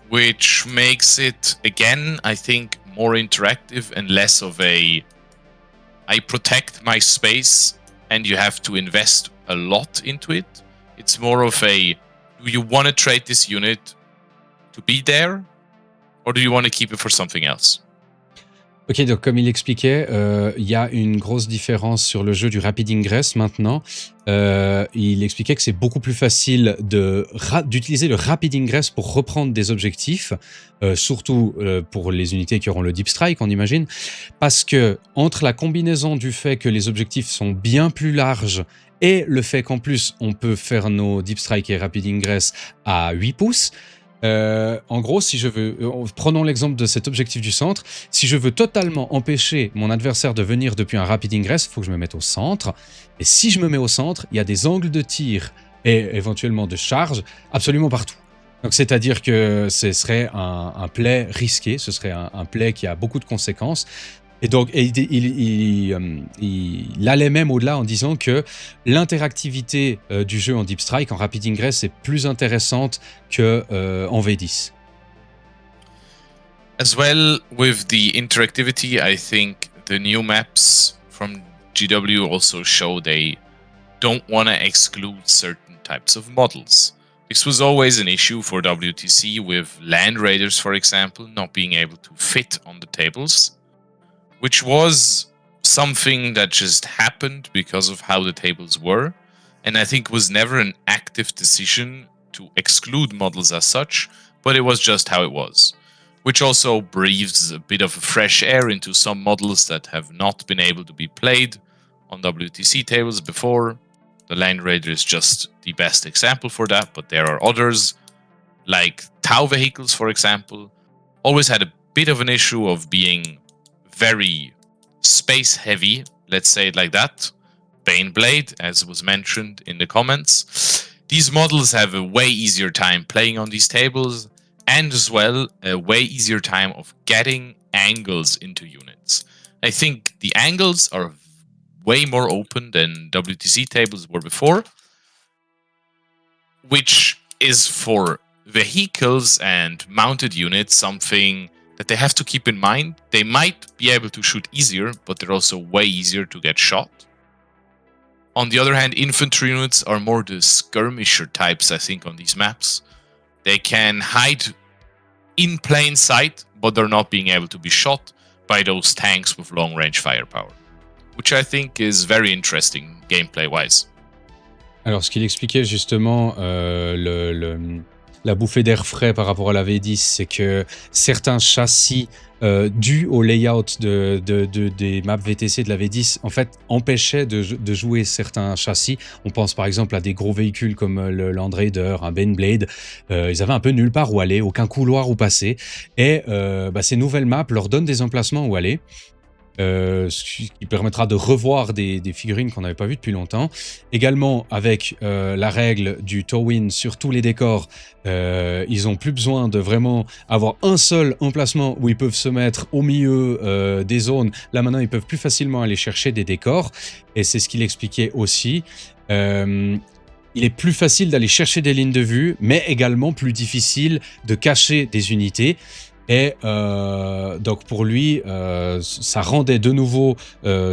which makes it, again, I think, more interactive and less of a I protect my space and you have to invest a lot into it. It's more of a, do you want to trade this unit to be there? Or do you want to keep it for something else? Ok, donc comme il expliquait, il y a une grosse différence sur le jeu du Rapid Ingress maintenant. Il expliquait que c'est beaucoup plus facile d'utiliser le Rapid Ingress pour reprendre des objectifs, surtout pour les unités qui auront le Deep Strike, on imagine, parce que entre la combinaison du fait que les objectifs sont bien plus larges et le fait qu'en plus on peut faire nos Deep Strike et Rapid Ingress à 8 pouces, en gros, si je veux, prenons l'exemple de cet objectif du centre, si je veux totalement empêcher mon adversaire de venir depuis un rapid ingress, il faut que je me mette au centre. Et si je me mets au centre, il y a des angles de tir et éventuellement de charge absolument partout. Donc, c'est-à-dire que ce serait un play risqué, ce serait un play qui a beaucoup de conséquences. Et donc, il allait même au-delà en disant que l'interactivité du jeu en Deep Strike, en Rapid Ingress, est plus intéressante qu'en V10. As well, with the interactivity, I think the new maps from GW also show they don't want to exclude certain types of models. This was always an issue for WTC with Land Raiders, for example, not being able to fit on the tables, which was something that just happened because of how the tables were, and I think was never an active decision to exclude models as such, but it was just how it was, which also breathes a bit of fresh air into some models that have not been able to be played on WTC tables before. The Land Raider is just the best example for that, but there are others, like Tau vehicles, for example, always had a bit of an issue of being very space heavy, let's say it like that. Baneblade, as was mentioned in the comments. These models have a way easier time playing on these tables, and as well a way easier time of getting angles into units. I think the angles are way more open than WTC tables were before, which is for vehicles and mounted units something that they have to keep in mind. They might be able to shoot easier, but they're also way easier to get shot. On the other hand, infantry units are more the skirmisher types, I think, on these maps. They can hide in plain sight, but they're not being able to be shot by those tanks with long-range firepower, which I think is very interesting gameplay-wise. Alors, ce qu'il expliquait justement, la bouffée d'air frais par rapport à la V10, c'est que certains châssis, dus au layout des maps VTC de la V10, en fait, empêchaient de jouer certains châssis. On pense par exemple à des gros véhicules comme le Land Raider, un Baneblade. Ils avaient un peu nulle part où aller, aucun couloir où passer. Et ces nouvelles maps leur donnent des emplacements où aller. Ce qui permettra de revoir des figurines qu'on n'avait pas vues depuis longtemps. Également, avec la règle du Towin sur tous les décors, ils n'ont plus besoin de vraiment avoir un seul emplacement où ils peuvent se mettre au milieu des zones. Là, maintenant, ils peuvent plus facilement aller chercher des décors. Et c'est ce qu'il expliquait aussi. Il est plus facile d'aller chercher des lignes de vue, mais également plus difficile de cacher des unités. Et donc pour lui, ça rendait de nouveau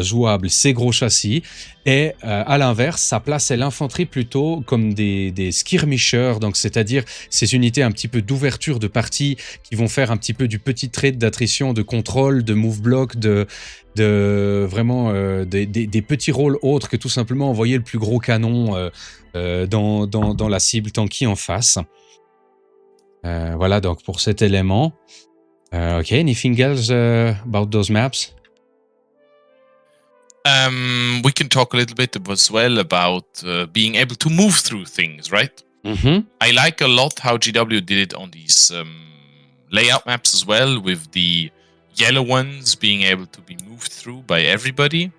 jouable ces gros châssis. Et à l'inverse, ça plaçait l'infanterie plutôt comme des skirmishers, donc c'est-à-dire ces unités un petit peu d'ouverture de partie qui vont faire un petit peu du petit trait d'attrition, de contrôle, de move block, de vraiment des petits rôles autres que tout simplement envoyer le plus gros canon dans la cible tanky en face. Voilà donc pour cet élément. Okay, anything else about those maps? We can talk a little bit as well about being able to move through things, right? Mm-hmm. I like a lot how GW did it on these layout maps as well, with the yellow ones being able to be moved through by everybody,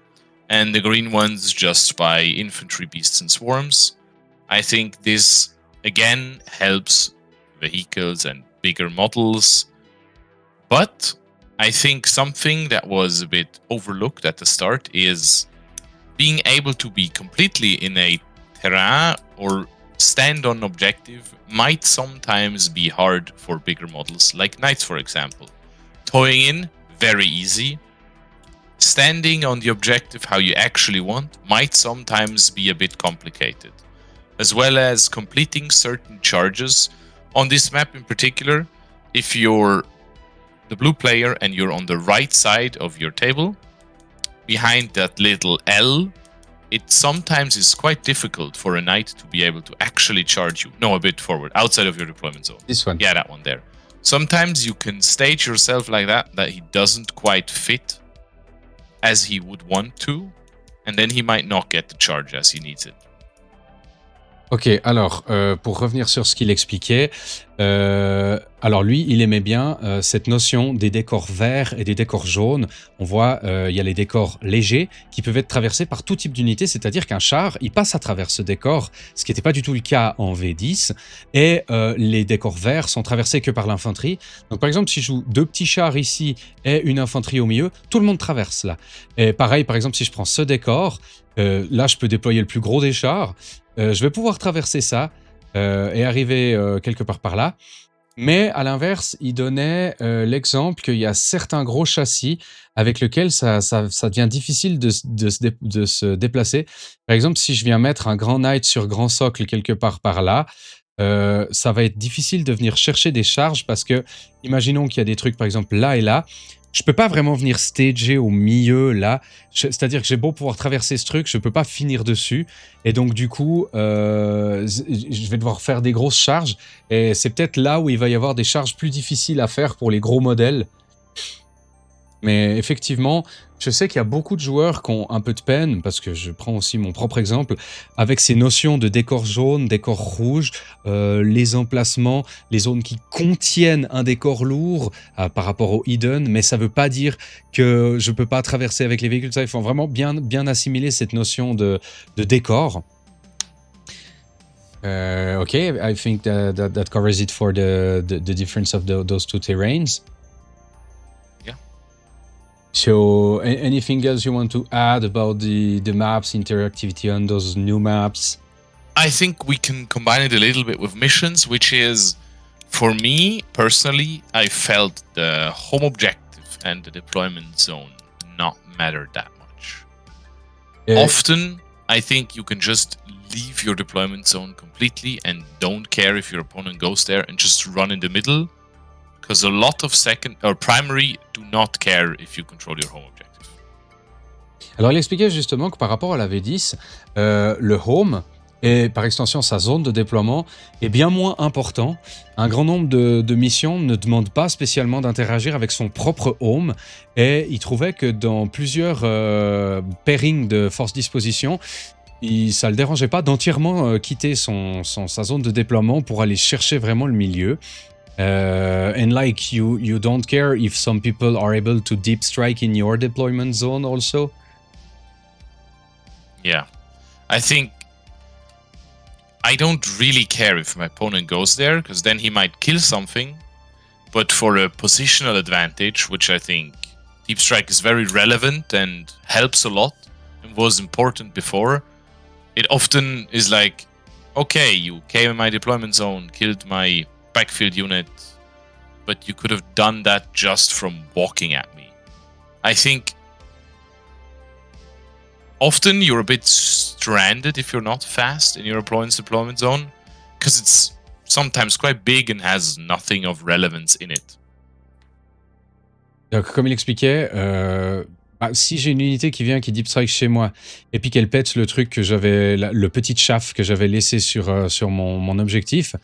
and the green ones just by infantry, beasts, and swarms. I think this, again, helps vehicles and bigger models. But I think something that was a bit overlooked at the start is being able to be completely in a terrain or stand on objective might sometimes be hard for bigger models, like knights, for example. Towing in, very easy. Standing on the objective how you actually want might sometimes be a bit complicated. As well as completing certain charges. On this map in particular, if you're the blue player and you're on the right side of your table, behind that little L, it sometimes is quite difficult for a knight to be able to actually charge you. No, a bit forward, outside of your deployment zone. This one. Yeah, that one there. Sometimes you can stage yourself like that he doesn't quite fit as he would want to, and then he might not get the charge as he needs it. Ok, alors, pour revenir sur ce qu'il expliquait, alors lui, il aimait bien cette notion des décors verts et des décors jaunes. On voit, il y a les décors légers qui peuvent être traversés par tout type d'unité, c'est-à-dire qu'un char, il passe à travers ce décor, ce qui n'était pas du tout le cas en V10, et les décors verts sont traversés que par l'infanterie. Donc par exemple, si je joue 2 petits chars ici et une infanterie au milieu, tout le monde traverse là. Et pareil, par exemple, si je prends ce décor, là, je peux déployer le plus gros des chars. Je vais pouvoir traverser ça et arriver quelque part par là. Mais à l'inverse, il donnait l'exemple qu'il y a certains gros châssis avec lesquels ça devient difficile de se déplacer. Par exemple, si je viens mettre un grand knight sur grand socle quelque part par là, ça va être difficile de venir chercher des charges parce que, imaginons qu'il y a des trucs par exemple là et là, je peux pas vraiment venir stager au milieu là, c'est-à-dire que j'ai beau pouvoir traverser ce truc, je peux pas finir dessus, et donc du coup, je vais devoir faire des grosses charges, et c'est peut-être là où il va y avoir des charges plus difficiles à faire pour les gros modèles. Mais effectivement, je sais qu'il y a beaucoup de joueurs qui ont un peu de peine, parce que je prends aussi mon propre exemple, avec ces notions de décor jaune, décor rouge, les emplacements, les zones qui contiennent un décor lourd par rapport au hidden, mais ça ne veut pas dire que je ne peux pas traverser avec les véhicules. Ça, il faut vraiment bien assimiler cette notion de décor. Okay, I think that covers it for the difference of those two terrains. So, anything else you want to add about the maps, interactivity on those new maps? I think we can combine it a little bit with missions, which is, for me personally, I felt the home objective and the deployment zone not matter that much. Often, I think you can just leave your deployment zone completely and don't care if your opponent goes there and just run in the middle. Because a lot of second or primary do not care if you control your home objective. Alors, il expliquait justement que par rapport à la V10, le home et par extension sa zone de déploiement est bien moins important. Un grand nombre de missions ne demandent pas spécialement d'interagir avec son propre home, et il trouvait que dans plusieurs pairings de force disposition, ça ne le dérangeait pas d'entièrement quitter sa zone de déploiement pour aller chercher vraiment le milieu. And like you don't care if some people are able to deep strike in your deployment zone also? Yeah. I think I don't really care if my opponent goes there, because then he might kill something. But for a positional advantage, which I think deep strike is very relevant and helps a lot and was important before, it often is like, okay, you came in my deployment zone, killed my backfield unit, but you could have done that just from walking at me. I think often you're a bit stranded if you're not fast in your opponent's deployment zone, because it's sometimes quite big and has nothing of relevance in it. Donc, comme il expliquait, si j'ai une unité qui vient, qui deep strike chez moi, et puis qu'elle pète le truc que j'avais, le petit chaff que j'avais laissé sur mon objectif,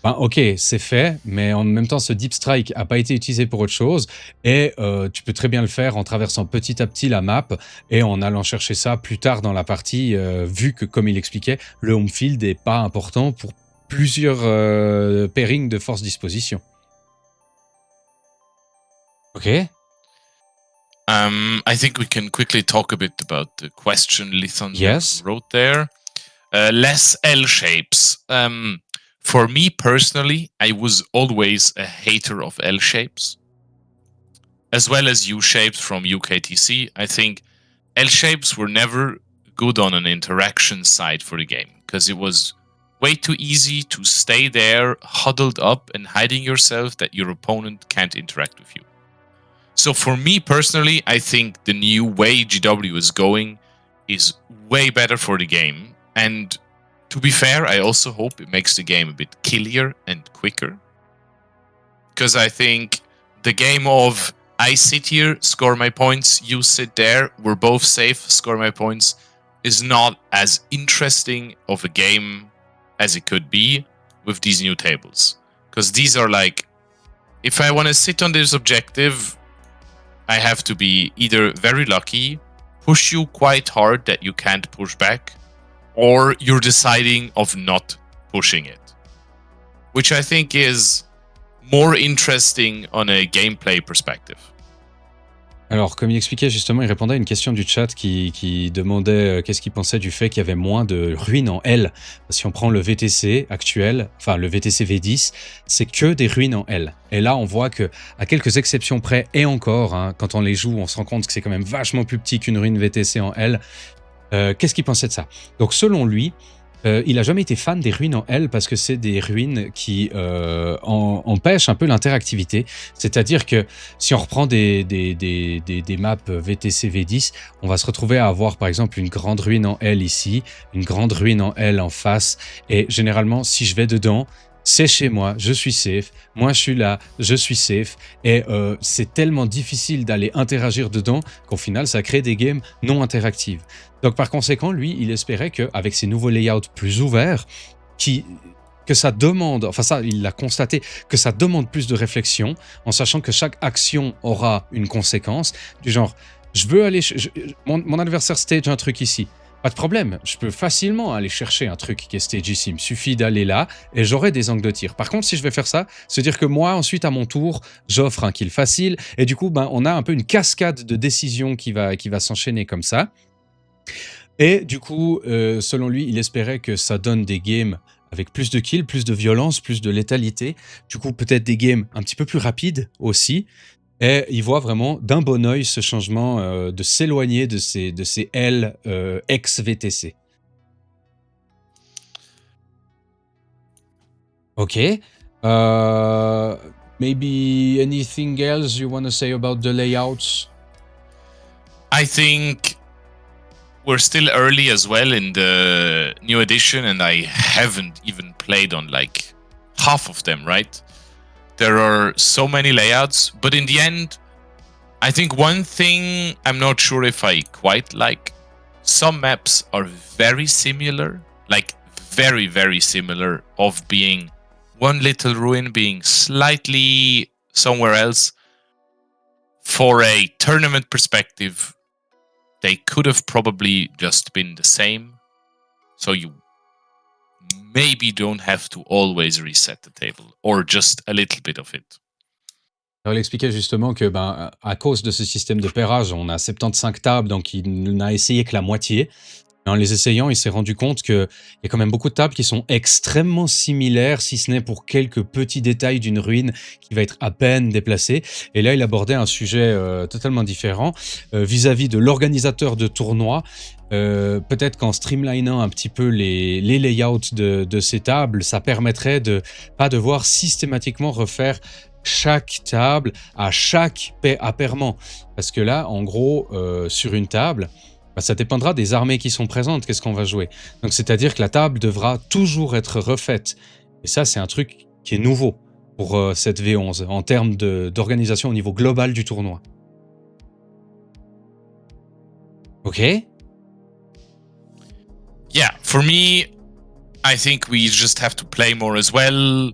ok, c'est fait, mais en même temps, ce deep strike n'a pas été utilisé pour autre chose, et tu peux très bien le faire en traversant petit à petit la map et en allant chercher ça plus tard dans la partie, vu que, comme il expliquait, le home field n'est pas important pour plusieurs pairings de force disposition. Ok. I think we can quickly talk a bit about the question Lithan Yes. wrote there. Less L shapes. For me personally, I was always a hater of L shapes, as well as U shapes from UKTC. I think L shapes were never good on an interaction side for the game, because it was way too easy to stay there, huddled up and hiding yourself that your opponent can't interact with you. So for me personally, I think the new way GW is going is way better for the game. And to be fair, I also hope it makes the game a bit killier and quicker. Because I think the game of I sit here, score my points, you sit there, we're both safe, score my points, is not as interesting of a game as it could be with these new tables. Because these are like, if I want to sit on this objective, I have to be either very lucky, push you quite hard that you can't push back, or you're deciding of not pushing it. Which I think is more interesting on a gameplay perspective. Alors, comme il expliquait justement, il répondait à une question du chat qui demandait qu'est-ce qu'il pensait du fait qu'il y avait moins de ruines en L. Si on prend le VTC actuel, enfin le VTC V10, c'est que des ruines en L. Et là, on voit que, à quelques exceptions près, et encore, hein, quand on les joue, on se rend compte que c'est quand même vachement plus petit qu'une ruine VTC en L. Qu'est-ce qu'il pensait de ça? Donc, selon lui, il n'a jamais été fan des ruines en L parce que c'est des ruines qui empêchent un peu l'interactivité. C'est-à-dire que si on reprend des maps VTC V10, on va se retrouver à avoir par exemple une grande ruine en L ici, une grande ruine en L en face. Et généralement, si je vais dedans, c'est chez moi, je suis safe, moi je suis là, je suis safe. Et c'est tellement difficile d'aller interagir dedans qu'au final, ça crée des games non interactives. Donc par conséquent, lui, il espérait qu'avec ces nouveaux layouts plus ouverts, que ça demande, enfin ça, il l'a constaté, que ça demande plus de réflexion, en sachant que chaque action aura une conséquence, du genre, je veux aller, mon adversaire stage un truc ici, pas de problème, je peux facilement aller chercher un truc qui est stage ici, il me suffit d'aller là, et j'aurai des angles de tir. Par contre, si je vais faire ça, c'est dire que moi, ensuite, à mon tour, j'offre un kill facile, et du coup, on a un peu une cascade de décisions qui va s'enchaîner comme ça. Et du coup, selon lui, il espérait que ça donne des games avec plus de kills, plus de violence, plus de létalité. Du coup, peut-être des games un petit peu plus rapides aussi. Et il voit vraiment d'un bon oeil ce changement de s'éloigner de ces L ex-VTC. Ok. Maybe anything else you want to say about the layouts? I think we're still early as well in the new edition, and I haven't even played on like half of them, right? There are so many layouts, but in the end, I think one thing I'm not sure if I quite like, some maps are very similar, like very, very similar, of being one little ruin being slightly somewhere else. For a tournament perspective, they could have probably just been the same. So you maybe don't have to always reset the table, or just a little bit of it. Alors, il expliquait justement que, à cause de ce système de pairage, on a 75 tables, donc il n'a essayé que la moitié. En les essayant, il s'est rendu compte qu'il y a quand même beaucoup de tables qui sont extrêmement similaires, si ce n'est pour quelques petits détails d'une ruine qui va être à peine déplacée. Et là, il abordait un sujet totalement différent vis-à-vis de l'organisateur de tournois. Peut-être qu'en streamlinant un petit peu les layouts de ces tables, ça permettrait de pas devoir systématiquement refaire chaque table à chaque appairement. Parce que là, en gros, sur une table, ça dépendra des armées qui sont présentes, qu'est-ce qu'on va jouer. Donc, c'est-à-dire que la table devra toujours être refaite. Et ça, c'est un truc qui est nouveau pour cette V11, en termes d'organisation au niveau global du tournoi. Ok. Yeah, for me, I think we just have to play more as well.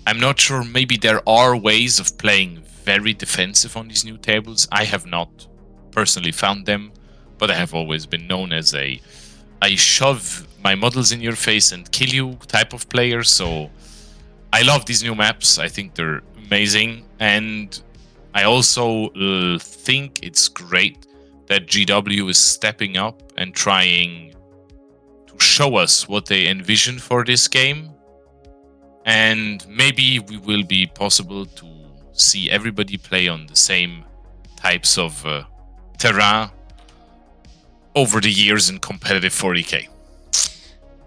I'm not sure, maybe there are ways of playing very defensive on these new tables. I have not personally found them. But I have always been known as I shove my models in your face and kill you type of player. So I love these new maps. I think they're amazing. And I also think it's great that GW is stepping up and trying to show us what they envision for this game. And maybe we will be possible to see everybody play on the same types of terrain over the years in competitive 40k.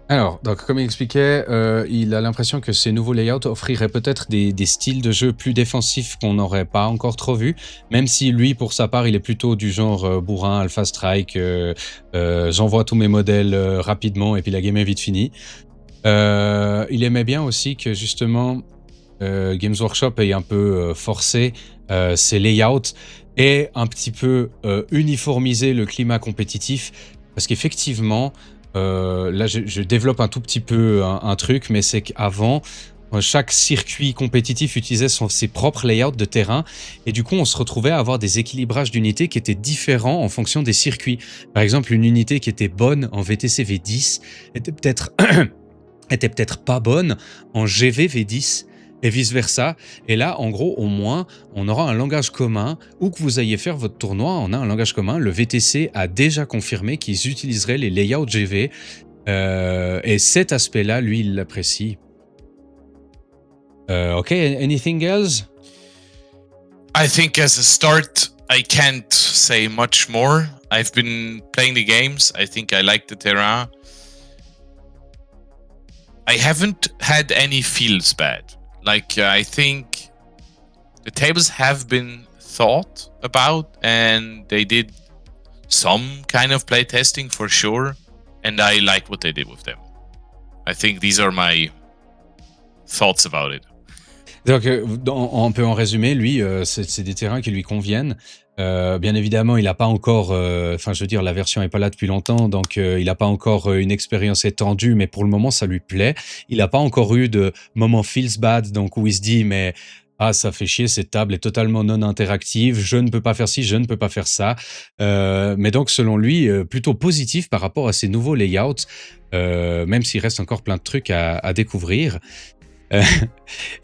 Alors, donc, comme il expliquait, il a l'impression que ces nouveaux layouts offriraient peut-être des styles de jeu plus défensifs qu'on n'aurait pas encore trop vus, même si lui, pour sa part, il est plutôt du genre bourrin, alpha strike, j'envoie tous mes modèles rapidement et puis la game est vite finie. Il aimait bien aussi que justement, Games Workshop ait un peu forcé ses layouts et un petit peu uniformiser le climat compétitif. Parce qu'effectivement, là je développe un tout petit peu un truc, mais c'est qu'avant, chaque circuit compétitif utilisait ses propres layouts de terrain et du coup on se retrouvait à avoir des équilibrages d'unités qui étaient différents en fonction des circuits. Par exemple, une unité qui était bonne en VTC V10 était peut-être pas bonne en GV V10 et vice-versa. Et là, en gros, au moins, on aura un langage commun. Où que vous ayez faire votre tournoi, on a un langage commun. Le VTC a déjà confirmé qu'ils utiliseraient les layouts GV. Et cet aspect-là, lui, il l'apprécie. Okay, anything else? I think as a start, I can't say much more. I've been playing the games. I think I like the terrain. I haven't had any feels bad. Like, I think the tables have been thought about and they did some kind of play testing for sure. And I like what they did with them. I think these are my thoughts about it. Donc, on peut en résumer, lui, c'est des terrains qui lui conviennent. Bien évidemment, il n'a pas encore, enfin, je veux dire, la version n'est pas là depuis longtemps, donc il n'a pas encore une expérience étendue, mais pour le moment, ça lui plaît. Il n'a pas encore eu de moment feels bad, donc où il se dit, mais ça fait chier, cette table est totalement non interactive, je ne peux pas faire ci, je ne peux pas faire ça. Mais donc, selon lui, plutôt positif par rapport à ces nouveaux layouts, même s'il reste encore plein de trucs à découvrir.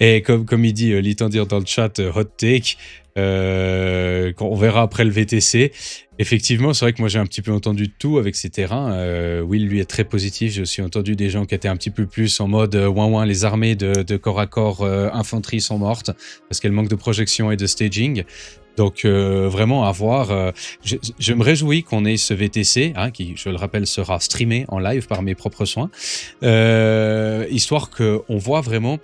Et comme il dit, Litandir dans le chat, hot take, on verra après le VTC. Effectivement, c'est vrai que moi j'ai un petit peu entendu de tout avec ces terrains. Will, lui, est très positif. J'ai aussi entendu des gens qui étaient un petit peu plus en mode ouin, les armées de corps à corps infanterie sont mortes parce qu'elles manquent de projection et de staging. Donc vraiment à voir. Je me réjouis qu'on ait ce VTC, qui, je le rappelle, sera streamé en live par mes propres soins, histoire qu'on voit vraiment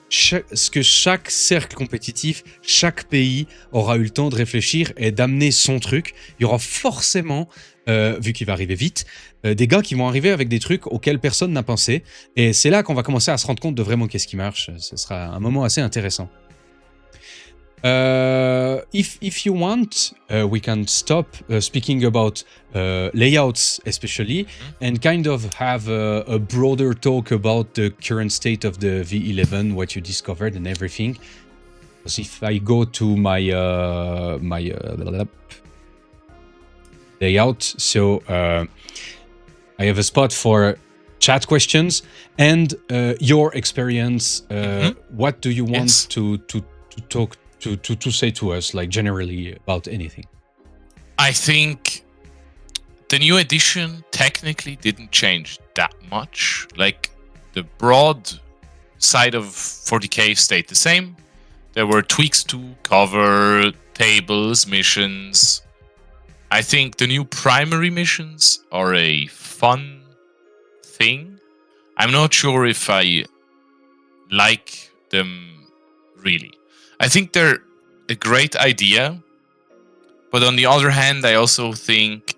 ce que chaque cercle compétitif, chaque pays aura eu le temps de réfléchir et d'amener son truc. Il y aura forcément, vu qu'il va arriver vite, des gars qui vont arriver avec des trucs auxquels personne n'a pensé. Et c'est là qu'on va commencer à se rendre compte de vraiment qu'est-ce qui marche. Ce sera un moment assez intéressant. If you want, we can stop speaking about layouts especially and kind of have a broader talk about the current state of the V11, what you discovered and everything. Because if I go to my layout, so I have a spot for chat questions and your experience. What do you want to talk to say to us, like generally about anything? I think the new edition technically didn't change that much. Like, the broad side of 40k stayed the same. There were tweaks to cover, tables, missions. I think the new primary missions are a fun thing. I'm not sure if I like them really. I think they're a great idea, but on the other hand, I also think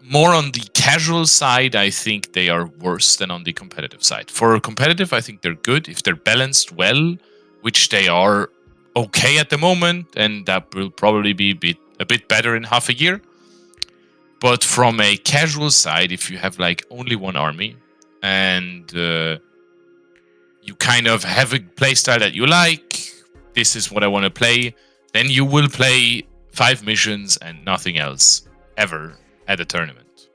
more on the casual side, I think they are worse than on the competitive side. For competitive, I think they're good if they're balanced well, which they are okay at the moment, and that will probably be a bit better in half a year. But from a casual side, if you have like only one army and you kind of have a playstyle that you like, this is what I want to play, then you will play 5 missions and nothing else ever at a tournament.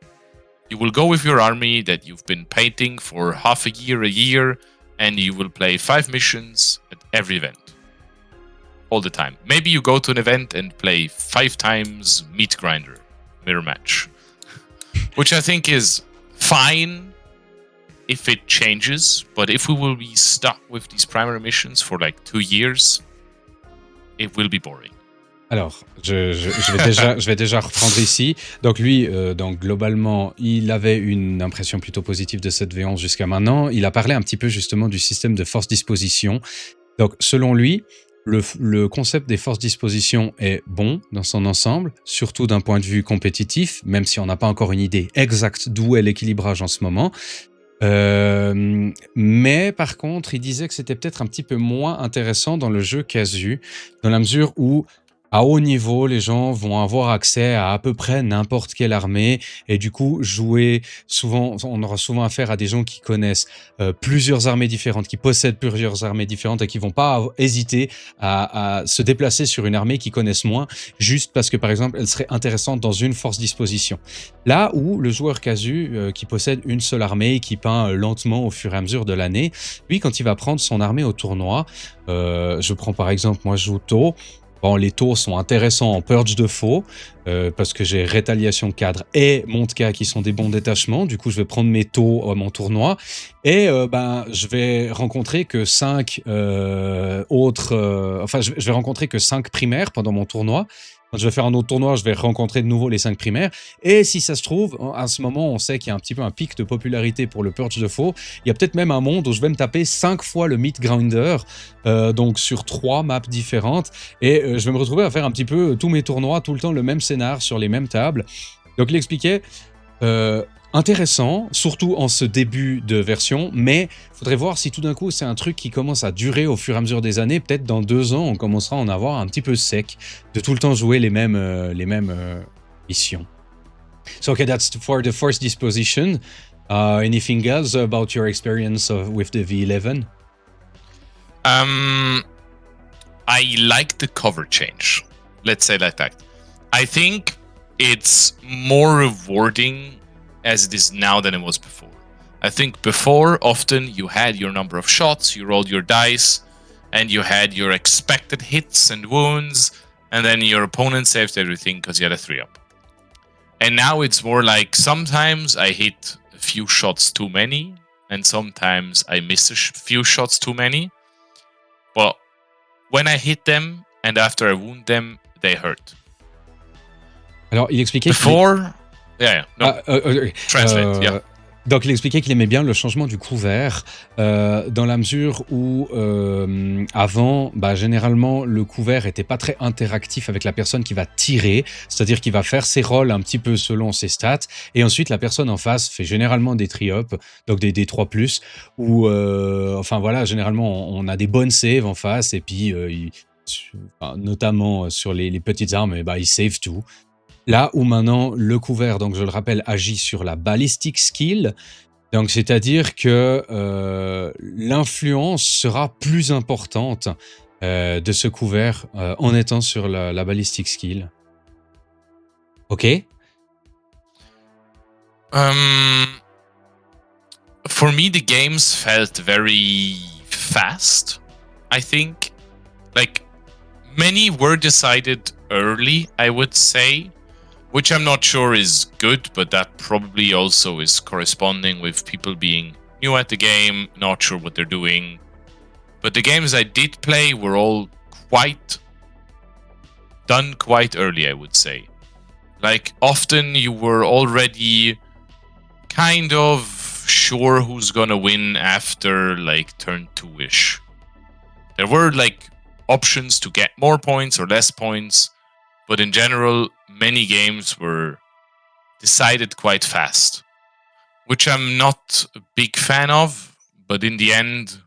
You will go with your army that you've been painting for half a year, and you will play 5 missions at every event. All the time. Maybe you go to an event and play 5 times Meat Grinder mirror match. Which I think is fine if it changes, but if we will be stuck with these primary missions for like 2 years, it will be boring. Alors, je vais déjà reprendre ici. Donc lui, donc globalement, il avait une impression plutôt positive de cette V11 jusqu'à maintenant. Il a parlé un petit peu justement du système de force disposition. Donc selon lui, le concept des forces disposition est bon dans son ensemble, surtout d'un point de vue compétitif, même si on n'a pas encore une idée exacte d'où est l'équilibrage en ce moment. Mais par contre, il disait que c'était peut-être un petit peu moins intéressant dans le jeu casu, dans la mesure où, à haut niveau, les gens vont avoir accès à peu près n'importe quelle armée et du coup, on aura souvent affaire à des gens qui connaissent plusieurs armées différentes, qui possèdent plusieurs armées différentes et qui vont pas hésiter à se déplacer sur une armée qu'ils connaissent moins, juste parce que, par exemple, elle serait intéressante dans une force disposition. Là où le joueur casu qui possède une seule armée et qui peint lentement au fur et à mesure de l'année, lui, quand il va prendre son armée au tournoi, je prends par exemple, moi je joue taux. Bon, les taux sont intéressants en purge de faux, parce que j'ai rétaliation cadre et monte-cas qui sont des bons détachements. Du coup, je vais prendre mes taux à mon tournoi et je vais rencontrer que 5 je vais rencontrer que 5 primaires pendant mon tournoi. Quand je vais faire un autre tournoi, je vais rencontrer de nouveau les 5 primaires. Et si ça se trouve, à ce moment, on sait qu'il y a un petit peu un pic de popularité pour le purge de faux. Il y a peut-être même un monde où je vais me taper 5 fois le meat grinder, donc sur 3 maps différentes. Et je vais me retrouver à faire un petit peu tous mes tournois, tout le temps le même scénar sur les mêmes tables. Donc il expliquait, intéressant, surtout en ce début de version, mais il faudrait voir si tout d'un coup c'est un truc qui commence à durer au fur et à mesure des années. Peut-être dans 2 ans, on commencera à en avoir un petit peu sec, de tout le temps jouer les mêmes missions. So okay, that's for the first disposition. Anything else about your experience with the V11? I like the cover change. Let's say like that. I think it's more rewarding as it is now than it was before. I think before, often you had your number of shots, you rolled your dice, and you had your expected hits and wounds, and then your opponent saved everything because you had a 3-up. And now it's more like sometimes I hit a few shots too many, and sometimes I miss a few shots too many. But when I hit them and after I wound them, they hurt. Alors, il expliquait Before, translate, yeah. Donc, il expliquait qu'il aimait bien le changement du couvert, dans la mesure où, avant, généralement, le couvert était pas très interactif avec la personne qui va tirer, c'est-à-dire qu'il va faire ses rolls un petit peu selon ses stats, et ensuite, la personne en face fait généralement des tri-up, donc des 3+, où, généralement, on a des bonnes saves en face, et puis, notamment sur les petites armes, il save tout. Là où maintenant, le couvert, donc je le rappelle, agit sur la ballistic skill. Donc, c'est-à-dire que l'influence sera plus importante de ce couvert en étant sur la ballistic skill. OK? For me, the games felt very fast, I think. Like, many were decided early, I would say. Which I'm not sure is good, but that probably also is corresponding with people being new at the game, not sure what they're doing. But the games I did play were all done quite early, I would say. Like, often you were already kind of sure who's gonna win after, like, turn 2-ish. There were, like, options to get more points or less points, but in general, many games were decided quite fast, which I'm not a big fan of, but in the end,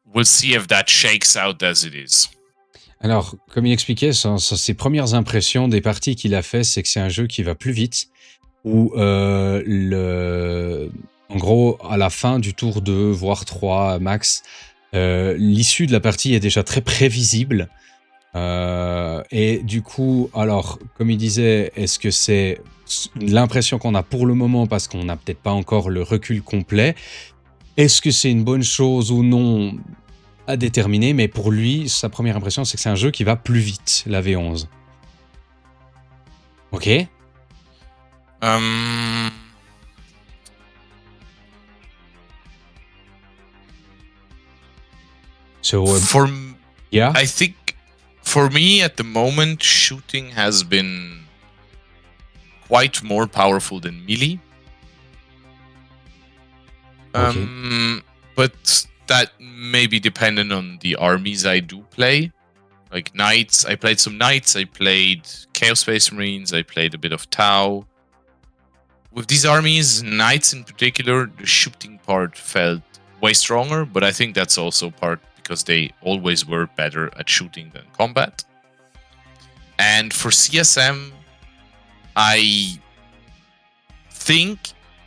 we'll see if that shakes out as it is. Alors, comme il expliquait, ses premières impressions des parties qu'il a fait, c'est que c'est un jeu qui va plus vite, où en gros, à la fin du tour 2, voire 3 max, l'issue de la partie est déjà très prévisible. Et du coup, alors, comme il disait, est-ce que c'est l'impression qu'on a pour le moment parce qu'on n'a peut-être pas encore le recul complet? Est-ce que c'est une bonne chose ou non à déterminer? Mais pour lui, sa première impression, c'est que c'est un jeu qui va plus vite, la V11. OK? So, yeah? I think for me, at the moment, shooting has been quite more powerful than melee. Okay. But that may be dependent on the armies I do play. Like Knights, I played some Knights, I played Chaos Space Marines, I played a bit of Tau. with these armies, knights in particular, the shooting part felt way stronger, but I think that's also part because they always were better at shooting than combat. And for CSM, I think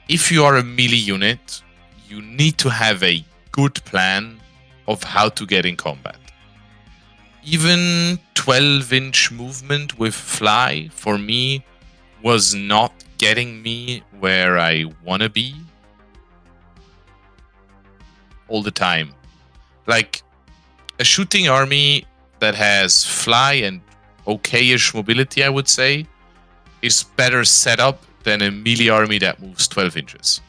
if you are a melee unit, you need to have a good plan of how to get in combat. Even 12-inch movement with fly, for me, was not getting me where I want to be all the time. Like, a shooting army that has fly and okay-ish mobility, I would say, is better set up than a melee army that moves 12 inches.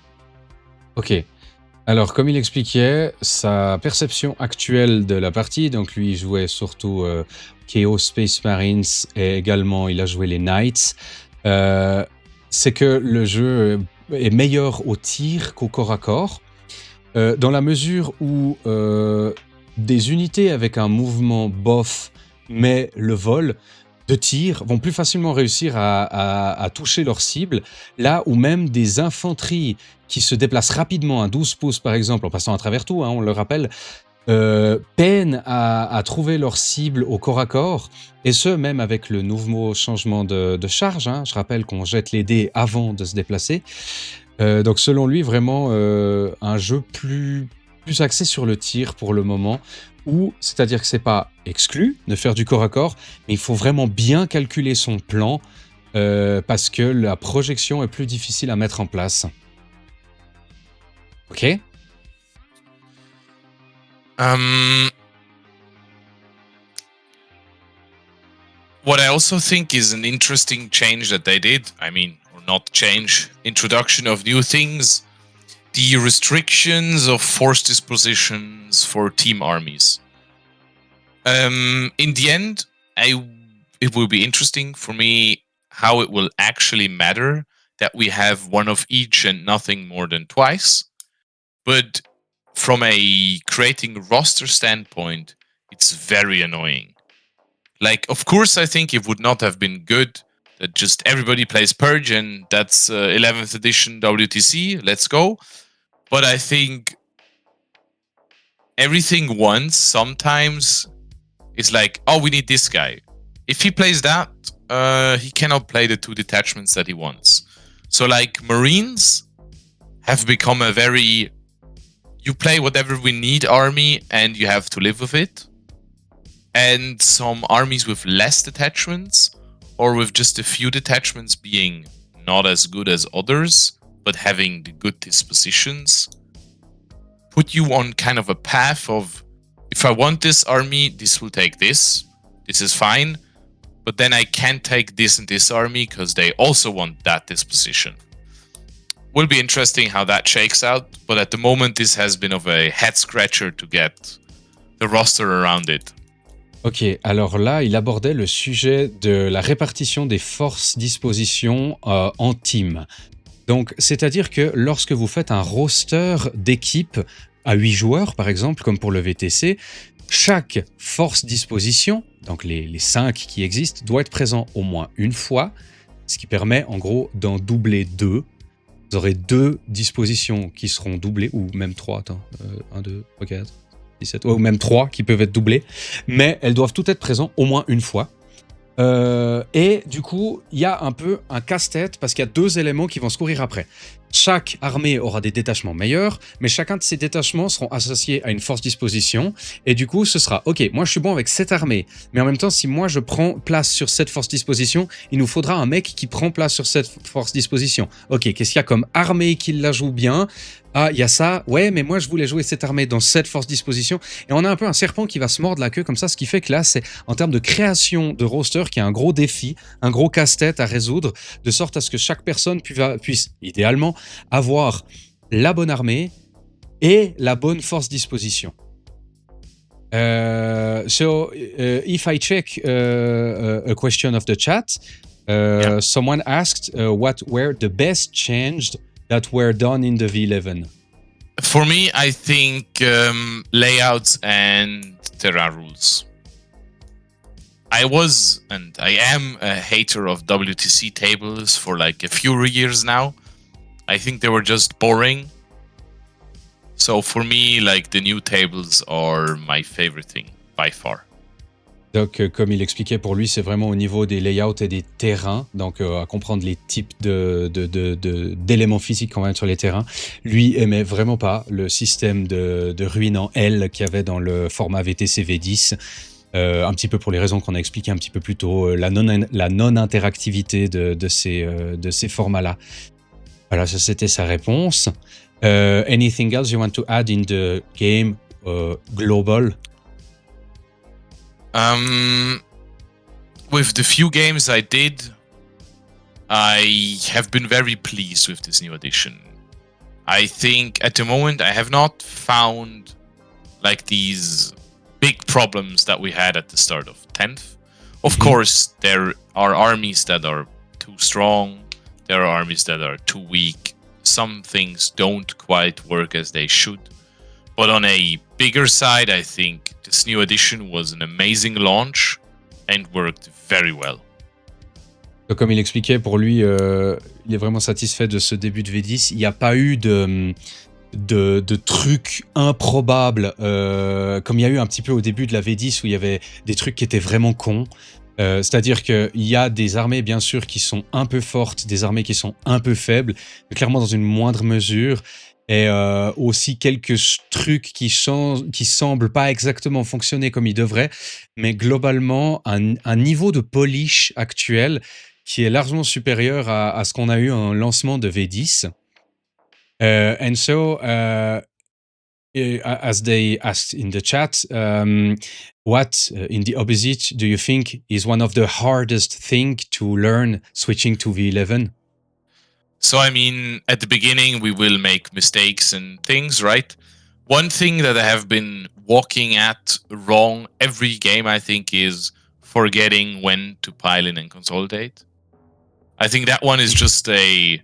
Ok. Alors, comme il expliquait, sa perception actuelle de la partie, donc lui, il jouait surtout Chaos Space Marines et également, il a joué les Knights, c'est que le jeu est meilleur au tir qu'au corps à corps, dans la mesure où des unités avec un mouvement bof, mais le vol de tir, vont plus facilement réussir à toucher leur cible, là où même des infanteries qui se déplacent rapidement à 12 pouces par exemple, en passant à travers tout, on le rappelle, peinent à trouver leur cible au corps à corps, et ce même avec le nouveau changement de charge, je rappelle qu'on jette les dés avant de se déplacer, donc selon lui vraiment un jeu plus axé sur le tir pour le moment, où c'est-à-dire que c'est pas exclu de faire du corps à corps, mais il faut vraiment bien calculer son plan parce que la projection est plus difficile à mettre en place. Ok. What I also think is an interesting change that they did, I mean, or not change, introduction of new things, the restrictions of force dispositions for team armies. In the end, it will be interesting for me how it will actually matter that we have one of each and nothing more than twice. But from a creating roster standpoint, it's very annoying. Like, of course, I think it would not have been good that just everybody plays Purge and that's 11th edition WTC, let's go. But I think everything once sometimes is like, oh, we need this guy. If he plays that, he cannot play the 2 detachments that he wants. So like Marines have become a very, you play whatever we need army and you have to live with it. And some armies with less detachments or with just a few detachments being not as good as others, but having the good dispositions, put you on kind of a path of, if I want this army, this will take this. This is fine. But then I can't take this and this army because they also want that disposition. Will be interesting how that shakes out. But at the moment, this has been of a head scratcher to get the roster around it. Ok, alors là, il abordait le sujet de la répartition des forces disposition en team. Donc, c'est-à-dire que lorsque vous faites un roster d'équipe à 8 joueurs, par exemple, comme pour le VTC, chaque force disposition, donc les 5 qui existent, doit être présent au moins une fois, ce qui permet en gros d'en doubler 2. Vous aurez 2 dispositions qui seront doublées, ou même 3, 1, 2, 3, 4, 17, ou même 3 qui peuvent être doublées, mais elles doivent toutes être présentes au moins une fois. Et du coup, il y a un peu un casse-tête parce qu'il y a 2 éléments qui vont se courir après. Chaque armée aura des détachements meilleurs, mais chacun de ces détachements seront associés à une force disposition. Et du coup, ce sera, ok, moi je suis bon avec cette armée, mais en même temps, si moi je prends place sur cette force disposition, il nous faudra un mec qui prend place sur cette force disposition. Ok, qu'est-ce qu'il y a comme armée qui la joue bien ? Ah, il y a ça, ouais, mais moi je voulais jouer cette armée dans cette force disposition. Et on a un peu un serpent qui va se mordre la queue comme ça, ce qui fait que là, c'est en termes de création de roster qui est un gros défi, un gros casse-tête à résoudre, de sorte à ce que chaque personne puisse idéalement avoir la bonne armée et la bonne force disposition. So, if I check a question of the chat, someone asked what were the best changed that were done in the V11? For me, I think layouts and terrain rules. I was and I am a hater of WTC tables for like a few years now. I think they were just boring. So for me, like the new tables are my favorite thing by far. Donc, comme il expliquait, pour lui, c'est vraiment au niveau des layouts et des terrains, donc à comprendre les types d'éléments physiques qu'on va mettre sur les terrains. Lui aimait vraiment pas le système de ruines en L qu'il y avait dans le format VTC V10, un petit peu pour les raisons qu'on a expliquées un petit peu plus tôt, la non-interactivité de ces formats-là. Voilà, ça c'était sa réponse. Anything else you want to add in the game global? With the few games I did, I have been very pleased with this new edition. I think at the moment I have not found like these big problems that we had at the start of 10th. Of course, there are armies that are too strong. There are armies that are too weak. Some things don't quite work as they should. But on a bigger side, I think this new edition was an amazing launch and worked very well. Donc, comme il expliquait, pour lui, il est vraiment satisfait de ce début de V10. Il n'y a pas eu de trucs improbables, comme il y a eu un petit peu au début de la V10 où il y avait des trucs qui étaient vraiment cons. C'est-à-dire qu'il y a des armées, bien sûr, qui sont un peu fortes, des armées qui sont un peu faibles, mais clairement dans une moindre mesure. Et aussi quelques trucs qui semblent pas exactement fonctionner comme ils devraient, mais globalement, un niveau de polish actuel qui est largement supérieur à ce qu'on a eu en lancement de V10. And so, as they asked in the chat, what in the opposite do you think is one of the hardest thing to learn switching to V11? So, I mean, at the beginning, we will make mistakes and things, right? One thing that I have been walking at wrong every game, I think, is forgetting when to pile in and consolidate. I think that one is just a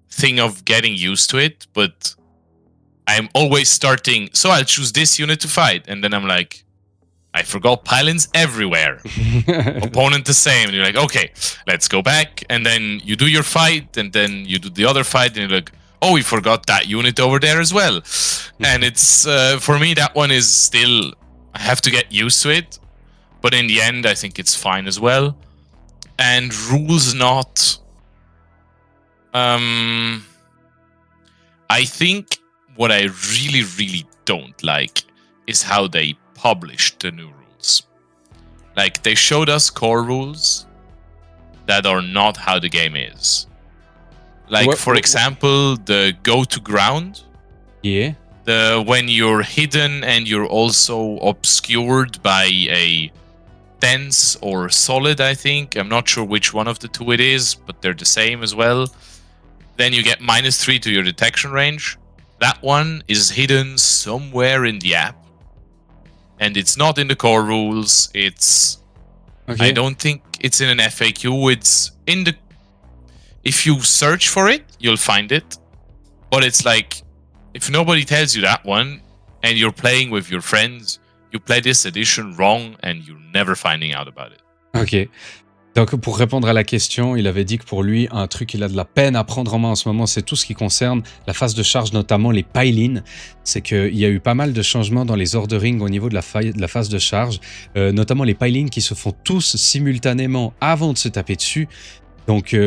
thing of getting used to it, but I'm always starting, so I'll choose this unit to fight, and then I'm like, I forgot pile-ins everywhere. Opponent the same. And you're like, okay, let's go back. And then you do your fight, and then you do the other fight, and you're like, oh, we forgot that unit over there as well. And it's, for me, that one is still, I have to get used to it. But in the end, I think it's fine as well. And rules not... I think what I really, really don't like is how they published the new rules. Like, they showed us core rules that are not how the game is. Like, for example, the go to ground. Yeah. When you're hidden and you're also obscured by a dense or solid, I think. I'm not sure which one of the two it is, but they're the same as well. Then you get -3 to your detection range. That one is hidden somewhere in the app. And it's not in the core rules. It's... Okay. I don't think it's in an FAQ. It's in the... If you search for it, you'll find it. But it's like, if nobody tells you that one, and you're playing with your friends, you play this edition wrong, and you're never finding out about it. Ok. Donc, pour répondre à la question, il avait dit que pour lui, un truc qu'il a de la peine à prendre en main en ce moment, c'est tout ce qui concerne la phase de charge, notamment les pile-in. C'est qu'il y a eu pas mal de changements dans les ordering au niveau de la phase de charge, notamment les pile-in qui se font tous simultanément avant de se taper dessus. Donc,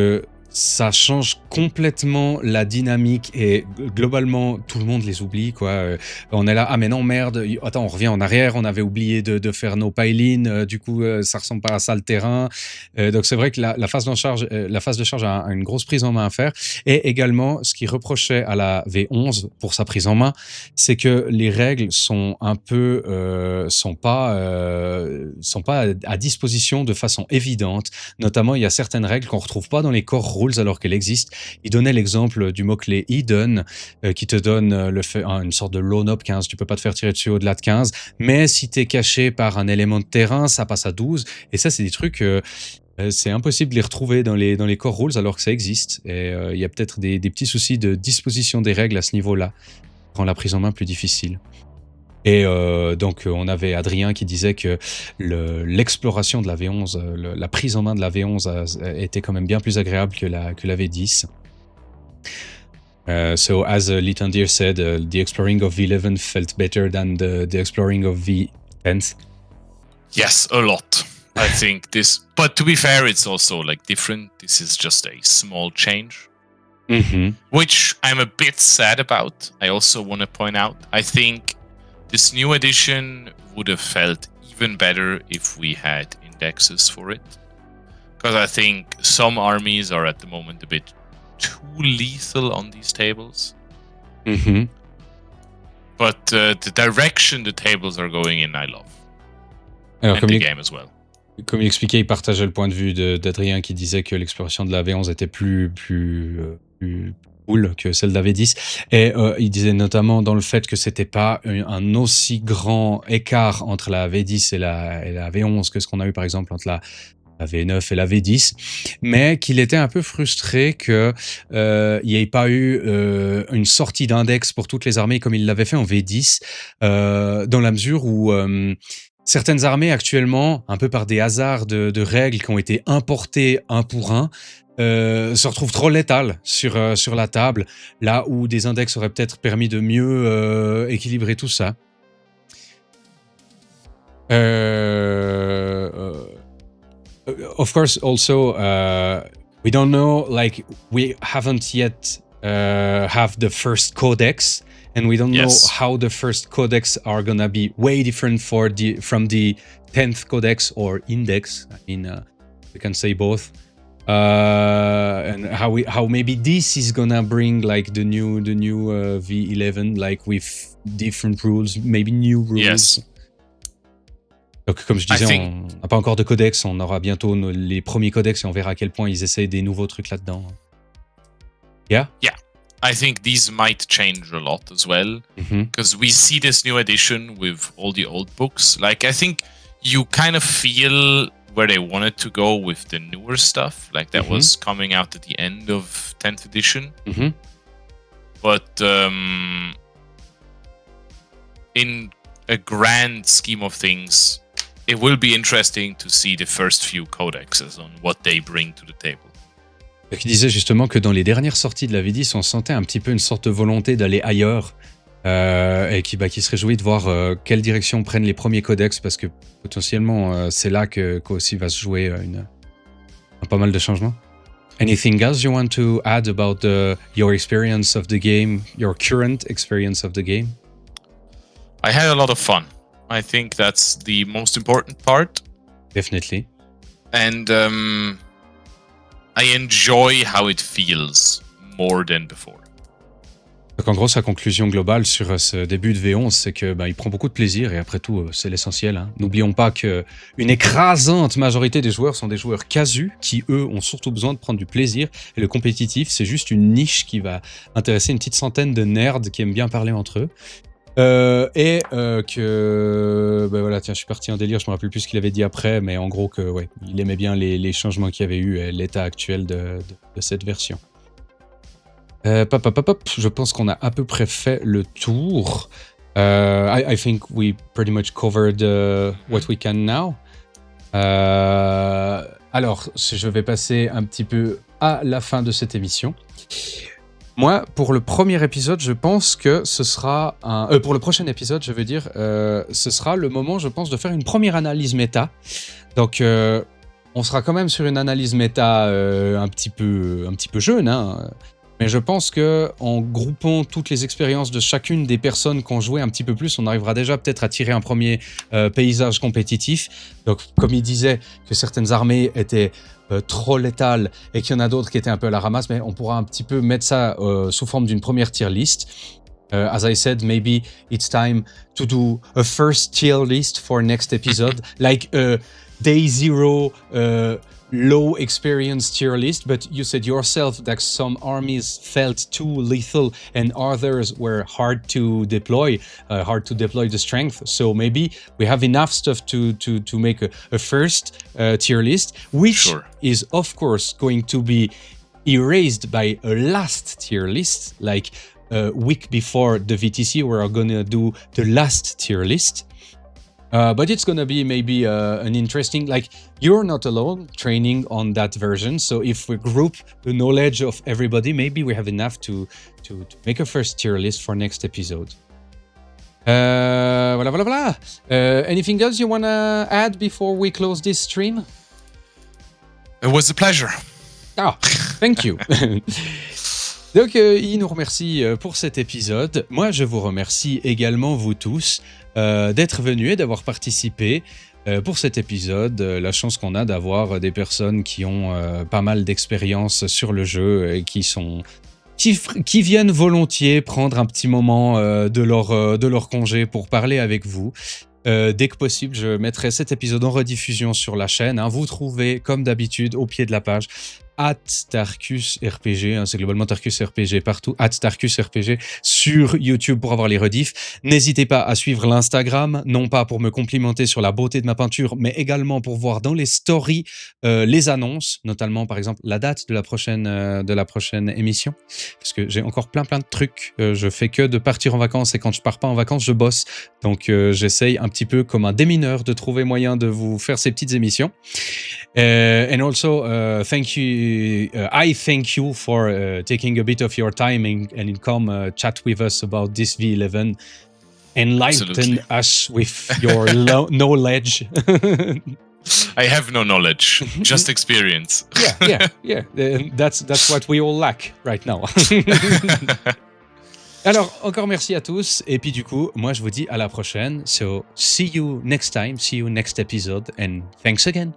ça change complètement la dynamique et globalement, tout le monde les oublie, quoi. On est là, ah mais non, merde, attends, on revient en arrière, on avait oublié de faire nos pile-in, du coup, ça ressemble pas à ça le terrain. Donc c'est vrai que la phase de charge a une grosse prise en main à faire. Et également, ce qu'il reprochait à la V11 pour sa prise en main, c'est que les règles sont un peu, sont pas à disposition de façon évidente. Notamment, il y a certaines règles qu'on retrouve pas dans les core rules alors qu'elle existe. Il donnait l'exemple du mot-clé hidden qui te donne une sorte de loan up 15. Tu peux pas te faire tirer dessus au-delà de 15, mais si tu es caché par un élément de terrain, ça passe à 12. Et ça, c'est des trucs... c'est impossible de les retrouver dans les core rules alors que ça existe. Et il y a peut-être des petits soucis de disposition des règles à ce niveau-là, qui rend la prise en main plus difficile. Et donc, on avait Adrien qui disait que l'exploration de la V11, la prise en main de la V11 était quand même bien plus agréable que la V10. So as Litandir said, the exploring of V11 felt better than the exploring of V10. Yes, a lot. I think this, but to be fair, it's also like different. This is just a small change, which I'm a bit sad about. I also want to point out, I think this new edition would have felt even better if we had indexes for it. Because I think some armies are at the moment a bit too lethal on these tables. But the direction the tables are going in, I love. Alors, and the game as well. Comme il expliquait, il partageait le point de vue d'Adrien qui disait que l'exploration de la V11 était plus cool que celle de la V10. Et il disait notamment dans le fait que c'était pas un aussi grand écart entre la V10 et la V11 que ce qu'on a eu par exemple entre la V9 et la V10, mais qu'il était un peu frustré qu'il n'y ait pas eu une sortie d'index pour toutes les armées comme il l'avait fait en V10, dans la mesure où certaines armées actuellement, un peu par des hasards de règles qui ont été importées un pour un, se retrouvent trop létales sur la table, là où des index auraient peut-être permis de mieux équilibrer tout ça. Of course, also, we don't know, like, we haven't yet have the first codex, and we don't know how the first codex are gonna be way different from the 10th codex or index. I mean, we can say both. And how maybe this is gonna bring like the new V11, like with different rules, maybe new rules. Yes. Donc, comme je disais, on n'a pas encore de codex, on aura bientôt les premiers codex et on verra à quel point ils essayent des nouveaux trucs là-dedans. Yeah? Yeah. I think these might change a lot as well, because we see this new edition with all the old books. Like, I think you kind of feel where they wanted to go with the newer stuff, like that was coming out at the end of 10th edition. But in a grand scheme of things, it will be interesting to see the first few codexes on what they bring to the table. Qui disait justement que dans les dernières sorties de la V10, on sentait un petit peu une sorte de volonté d'aller ailleurs et qui se réjouit de voir quelle direction prennent les premiers codex, parce que potentiellement c'est là qu'aussi va se jouer pas mal de changements. Anything else you want to add about your experience of the game, your current experience of the game? I had a lot of fun. I think that's the most important part. Definitely. And I enjoy how it feels more than before. Donc en gros, sa conclusion globale sur ce début de V11, c'est que il prend beaucoup de plaisir et après tout, c'est l'essentiel. Hein. N'oublions pas qu'une écrasante majorité des joueurs sont des joueurs casus qui, eux, ont surtout besoin de prendre du plaisir. Et le compétitif, c'est juste une niche qui va intéresser une petite centaine de nerds qui aiment bien parler entre eux. Voilà, tiens, je suis parti en délire, je me rappelle plus ce qu'il avait dit après, mais en gros que il aimait bien les changements qu'il y avait eu et l'état actuel de cette version. Je pense qu'on a à peu près fait le tour. I think we pretty much covered what we can now. Alors, je vais passer un petit peu à la fin de cette émission. Moi, pour le premier épisode, je pense que ce sera pour le prochain épisode, je veux dire, ce sera le moment, je pense, de faire une première analyse méta. Donc, on sera quand même sur une analyse méta un petit peu jeune, hein. Mais je pense qu'en groupant toutes les expériences de chacune des personnes qui ont joué un petit peu plus, on arrivera déjà peut-être à tirer un premier paysage compétitif. Donc, comme il disait que certaines armées étaient trop létales et qu'il y en a d'autres qui étaient un peu à la ramasse, mais on pourra un petit peu mettre ça sous forme d'une première tier list. As I said, maybe it's time to do a first tier list for next episode, like day zero low experience tier list, but you said yourself that some armies felt too lethal and others were hard to deploy the strength. So maybe we have enough stuff to make a first tier list, which is of course going to be erased by a last tier list, like a week before the VTC, we're gonna do the last tier list. But it's gonna be maybe an interesting, like, you're not alone training on that version. So if we group the knowledge of everybody, maybe we have enough to make a first tier list for next episode. Voilà. Anything else you wanna add before we close this stream? It was a pleasure. Ah, thank you. Donc, il nous remercie pour cet épisode. Moi, je vous remercie également, vous tous, d'être venus et d'avoir participé pour cet épisode. La chance qu'on a d'avoir des personnes qui ont pas mal d'expérience sur le jeu et qui viennent volontiers prendre un petit moment de leur congé pour parler avec vous. Dès que possible, je mettrai cet épisode en rediffusion sur la chaîne. Vous trouvez, comme d'habitude, au pied de la page, @tarkusrpg, c'est globalement tarkusrpg partout, @tarkusrpg sur YouTube pour avoir les rediffs. N'hésitez pas à suivre l'Instagram, non pas pour me complimenter sur la beauté de ma peinture, mais également pour voir dans les stories les annonces, notamment par exemple la date de la prochaine émission, parce que j'ai encore plein de trucs. Je fais que de partir en vacances et quand je pars pas en vacances, je bosse. Donc j'essaye un petit peu comme un démineur de trouver moyen de vous faire ces petites émissions. And also, I thank you for taking a bit of your time and come chat with us about this V11. Enlighten Absolutely. us with your knowledge. I have no knowledge, just experience. Yeah. That's what we all lack right now. Alors, encore merci à tous. Et puis du coup, moi je vous dis à la prochaine. So, see you next time, see you next episode, and thanks again.